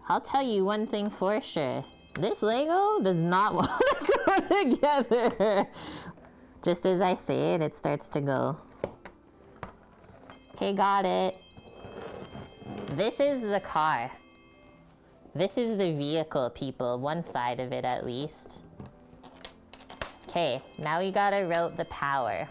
I'll tell you one thing for sure. This Lego does not want to go together. Just as I say it, it starts to go. Okay, got it. This is the car. This is the vehicle, people. One side of it, at least. Okay, now we gotta route the power.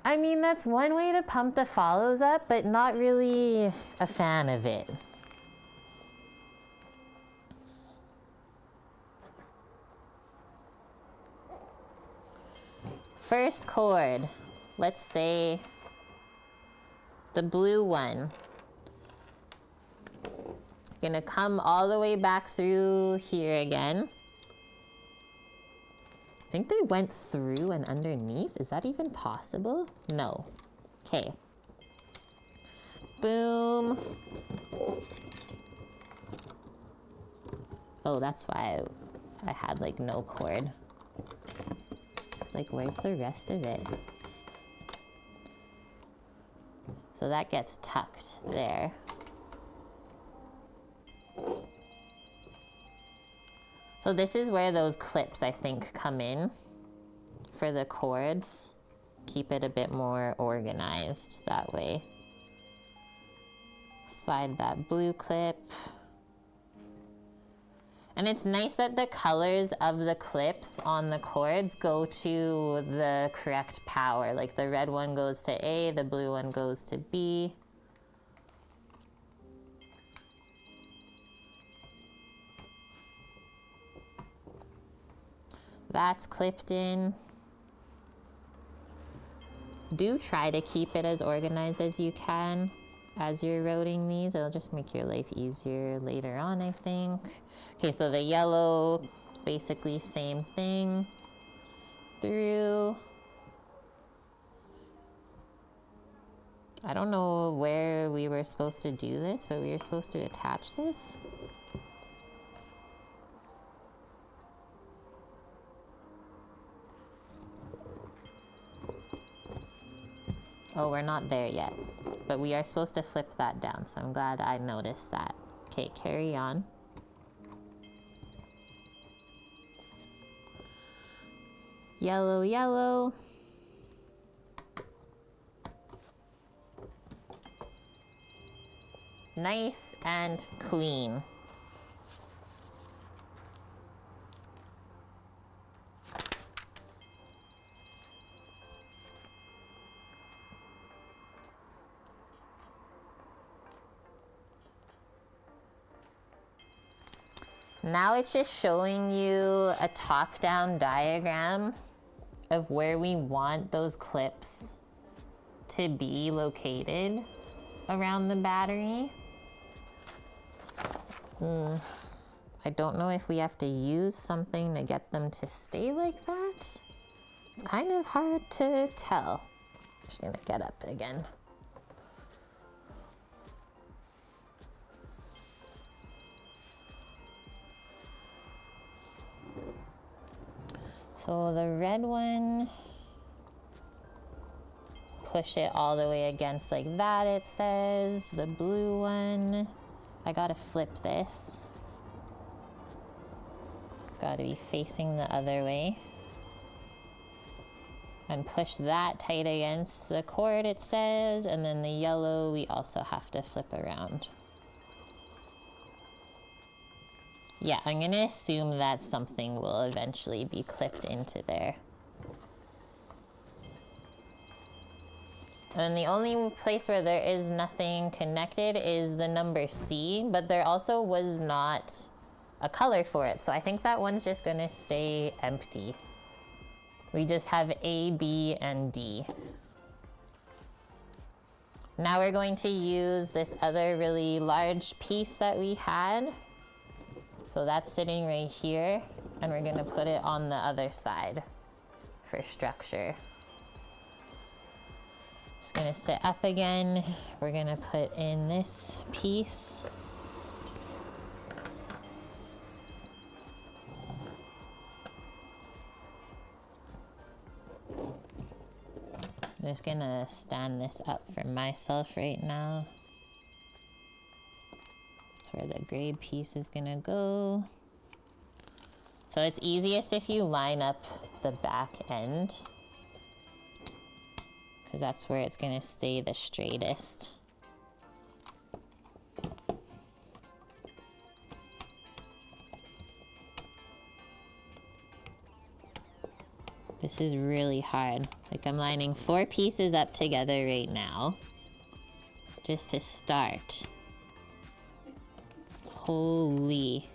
I mean, that's one way to pump the follows up, but not really a fan of it. First cord, let's say the blue one. Gonna come all the way back through here again. I think they went through and underneath. Is that even possible? No. Okay. Boom. Oh, that's why I had like no cord. It's like, where's the rest of it? So that gets tucked there. So this is where those clips, I think, come in for the cords. Keep it a bit more organized that way. Slide that blue clip. And it's nice that the colors of the clips on the cords go to the correct power. Like the red one goes to A, the blue one goes to B. That's clipped in. Do try to keep it as organized as you can as you're routing these. It'll just make your life easier later on, I think. Okay, so the yellow, basically same thing. Through. I don't know where we were supposed to do this, but we were supposed to attach this. Oh, we're not there yet, but we are supposed to flip that down, so I'm glad I noticed that. Okay, carry on. Yellow, yellow. Nice and clean. Now it's just showing you a top-down diagram of where we want those clips to be located around the battery. I don't know if we have to use something to get them to stay like that. It's kind of hard to tell. I'm just gonna get up again. So the red one, push it all the way against like that, it says. The blue one, I gotta flip this. It's gotta be facing the other way. And push that tight against the cord, it says. And then the yellow, we also have to flip around. Yeah, I'm gonna assume that something will eventually be clipped into there. And the only place where there is nothing connected is the number C, but there also was not a color for it. So I think that one's just gonna stay empty. We just have A, B, and D. Now we're going to use this other really large piece that we had. So that's sitting right here, and we're gonna put it on the other side for structure. Just gonna sit up again. We're gonna put in this piece. I'm just gonna stand this up for myself right now. Where the gray piece is gonna go. So it's easiest if you line up the back end because that's where it's gonna stay the straightest. This is really hard. Like, I'm lining 4 pieces up together right now, just to start. Holy.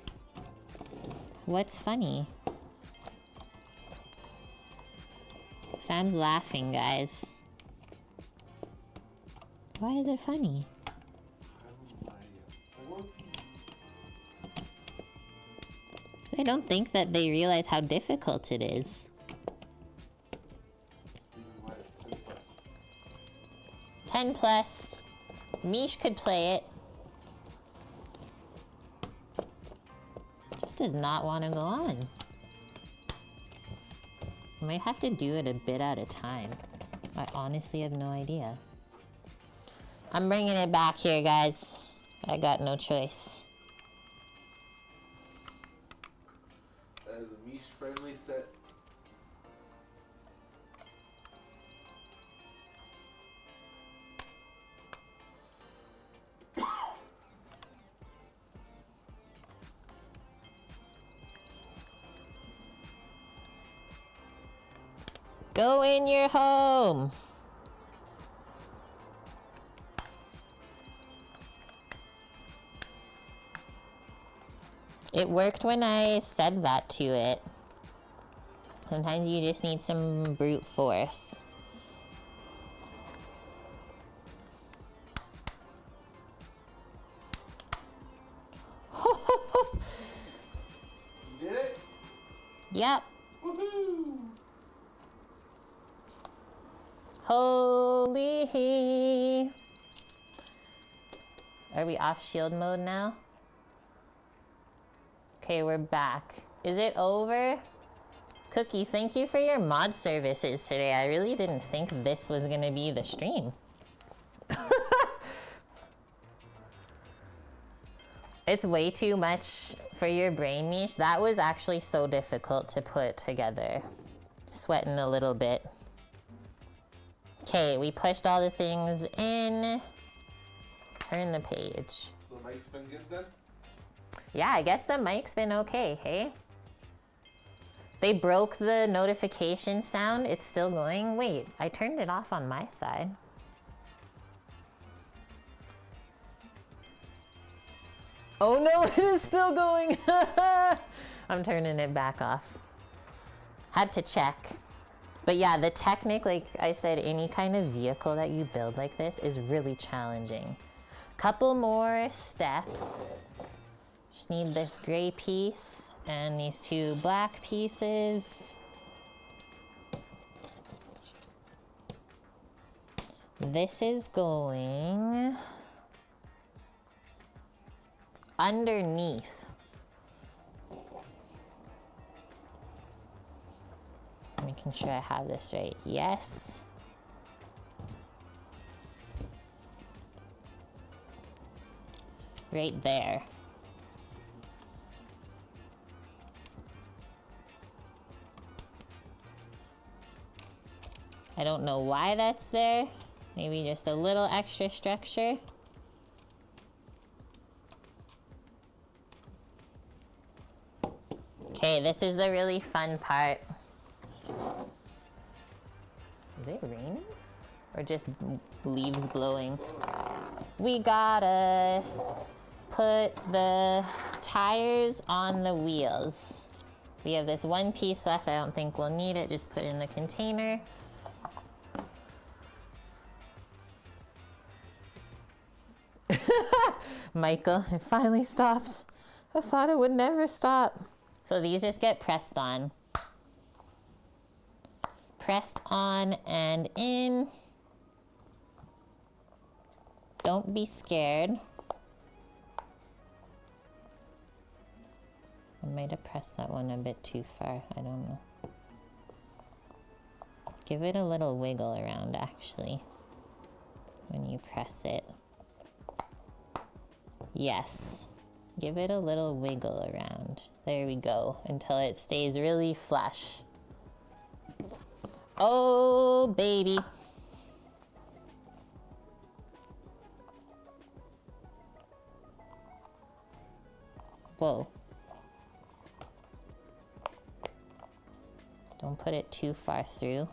What's funny? Sam's laughing, guys. Why is it funny? I don't think that they realize how difficult it is. 10 plus. Mish could play it. Just does not want to go on. I might have to do it a bit at a time. I honestly have no idea. I'm bringing it back here, guys. I got no choice. That is a Mish-friendly set. Go in your home. It worked when I said that to it. Sometimes you just need some brute force. You did it? Yep. Woohoo! Holy. Are we off shield mode now? Okay, we're back. Is it over? Cookie, thank you for your mod services today. I really didn't think this was gonna be the stream. It's way too much for your brain, Mish. That was actually so difficult to put together. Sweating a little bit. Okay, we pushed all the things in. Turn the page. So the mic's been good then? Yeah, I guess the mic's been okay, hey? They broke the notification sound. It's still going. Wait, I turned it off on my side. Oh no, it is still going. I'm turning it back off. Had to check. But yeah, the Technic, like I said, any kind of vehicle that you build like this is really challenging. Couple more steps. Just need this gray piece and these 2 black pieces. This is going underneath. Making sure I have this right. Yes. Right there. I don't know why that's there. Maybe just a little extra structure. Okay, this is the really fun part. Is it raining? Or just leaves blowing? We gotta put the tires on the wheels. We have this 1 piece left. I don't think we'll need it. Just put it in the container. Michael, it finally stopped. I thought it would never stop. So these just get pressed on. Pressed on and in. Don't be scared. I might have pressed that one a bit too far. I don't know. Give it a little wiggle around, actually, when you press it. Yes. Give it a little wiggle around. There we go. Until it stays really flush. Oh, baby. Whoa. Don't put it too far through.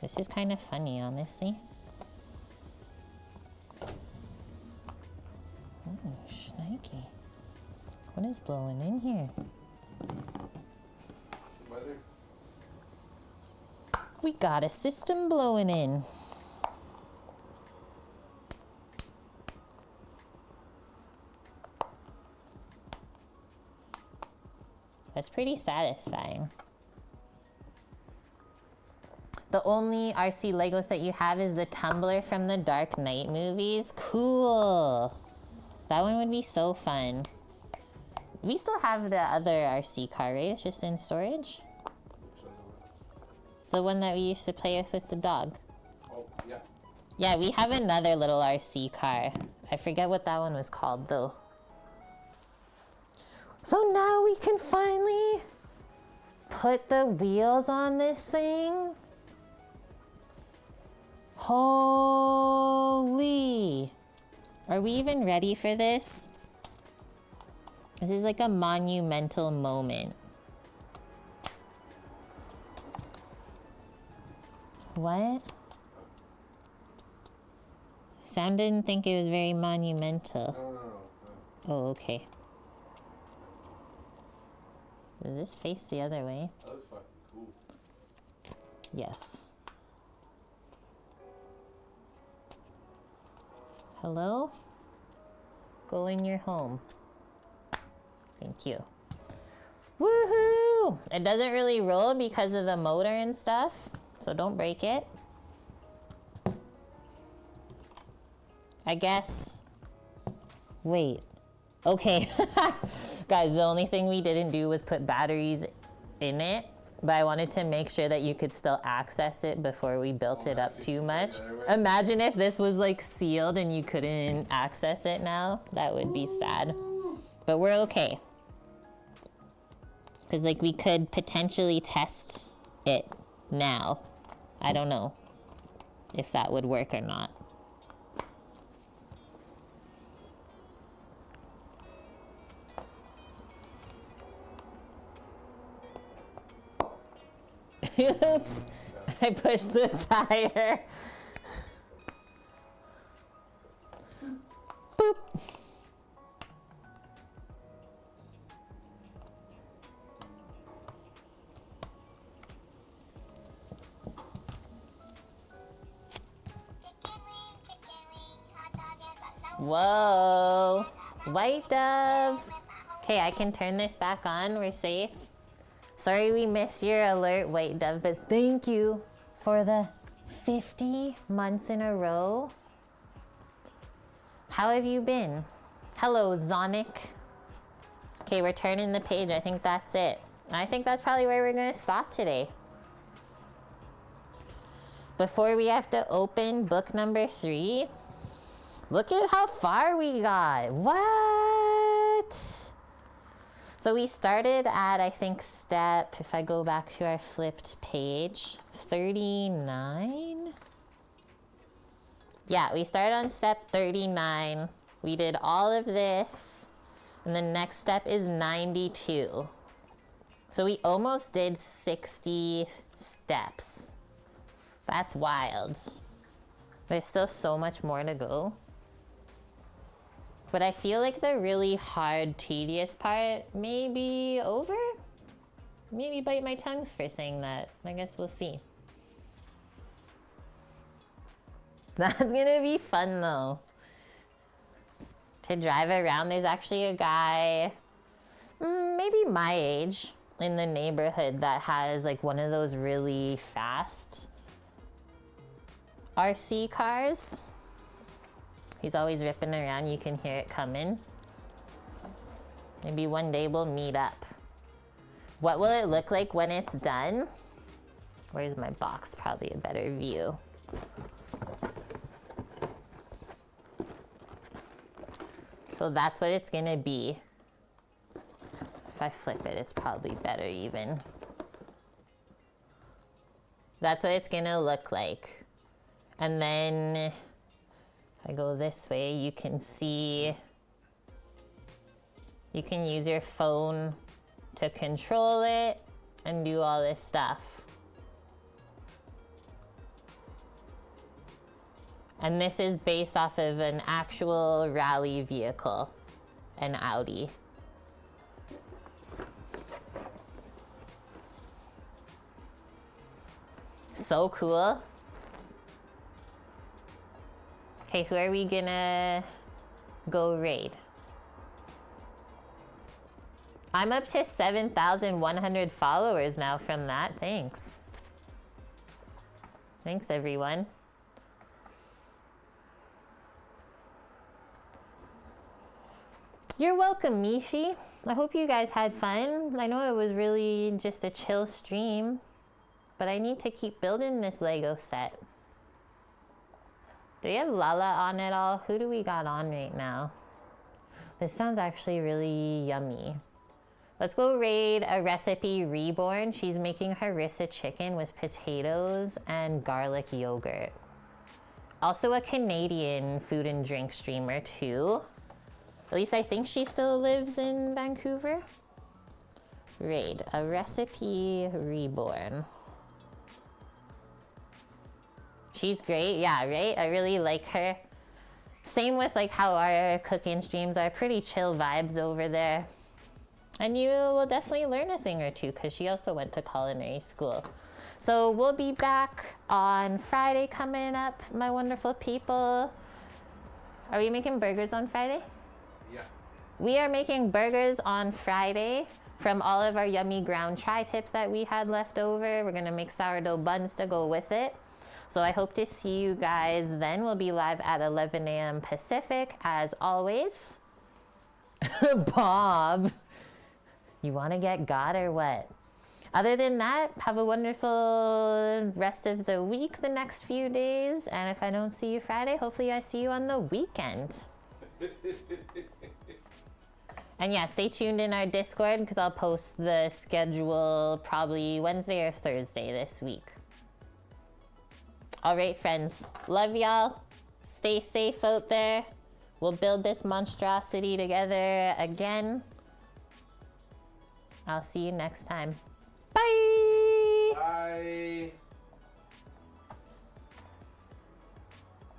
This is kind of funny, honestly. Oh, shnikey. What is blowing in here? Weather. We got a system blowing in. That's pretty satisfying. The only RC Lego set you have is the tumbler from the Dark Knight movies. Cool. That one would be so fun. We still have the other RC car, right? It's just in storage. It's the one that we used to play with the dog. Oh, yeah. Yeah, we have another little RC car. I forget what that one was called, though. So now we can finally put the wheels on this thing. Holy. Are we even ready for this? This is like a monumental moment. What? Sam didn't think it was very monumental. No. Oh, okay. Does this face the other way? That looks fucking cool. Yes. Hello? Go in your home. Thank you. Woohoo! It doesn't really roll because of the motor and stuff, so don't break it. I guess. Wait. Okay. Guys, the only thing we didn't do was put batteries in it, but I wanted to make sure that you could still access it before we built it up too much. Imagine if this was like sealed and you couldn't access it now. That would be sad. But we're okay. Because like we could potentially test it now. I don't know if that would work or not. Oops, I pushed the tire. Boop. Whoa, white dove. Okay, I can turn this back on, we're safe. Sorry we missed your alert, White Dove, but thank you for the 50 months in a row. How have you been? Hello, Zonic. Okay, we're turning the page. I think that's it. I think that's probably where we're gonna stop today. Before we have to open book number 3, look at how far we got. What? So we started at, I think, step, if I go back to our flipped page, 39? Yeah, we started on step 39. We did all of this, and the next step is 92. So we almost did 60 steps. That's wild. There's still so much more to go. But I feel like the really hard, tedious part may be over. Maybe bite my tongues for saying that. I guess we'll see. That's gonna be fun though. To drive around, there's actually a guy, maybe my age, in the neighborhood that has like one of those really fast RC cars. He's always ripping around, you can hear it coming. Maybe one day we'll meet up. What will it look like when it's done? Where's my box? Probably a better view. So that's what it's gonna be. If I flip it, it's probably better even. That's what it's gonna look like. And then if I go this way, you can see You can use your phone to control it and do all this stuff. And this is based off of an actual rally vehicle, an Audi. So cool. Okay, who are we gonna go raid? I'm up to 7,100 followers now from that. Thanks. Thanks, everyone. You're welcome, Mishi. I hope you guys had fun. I know it was really just a chill stream, but I need to keep building this Lego set. Do we have Lala on at all? Who do we got on right now? This sounds actually really yummy. Let's go raid a recipe Reborn. She's making harissa chicken with potatoes and garlic yogurt. Also a Canadian food and drink streamer too. At least I think she still lives in Vancouver. Raid a recipe Reborn. She's great, yeah, right? I really like her. Same with like how our cooking streams are, pretty chill vibes over there. And you will definitely learn a thing or two because she also went to culinary school. So we'll be back on Friday coming up, my wonderful people. Are we making burgers on Friday? Yeah. We are making burgers on Friday from all of our yummy ground tri-tips that we had left over. We're gonna make sourdough buns to go with it. So I hope to see you guys then. We'll be live at 11 a.m. Pacific as always. Bob, you wanna get got or what? Other than that, have a wonderful rest of the week the next few days. And if I don't see you Friday, hopefully I see you on the weekend. And yeah, stay tuned in our Discord because I'll post the schedule probably Wednesday or Thursday this week. All right, friends. Love y'all. Stay safe out there. We'll build this monstrosity together again. I'll see you next time. Bye! Bye.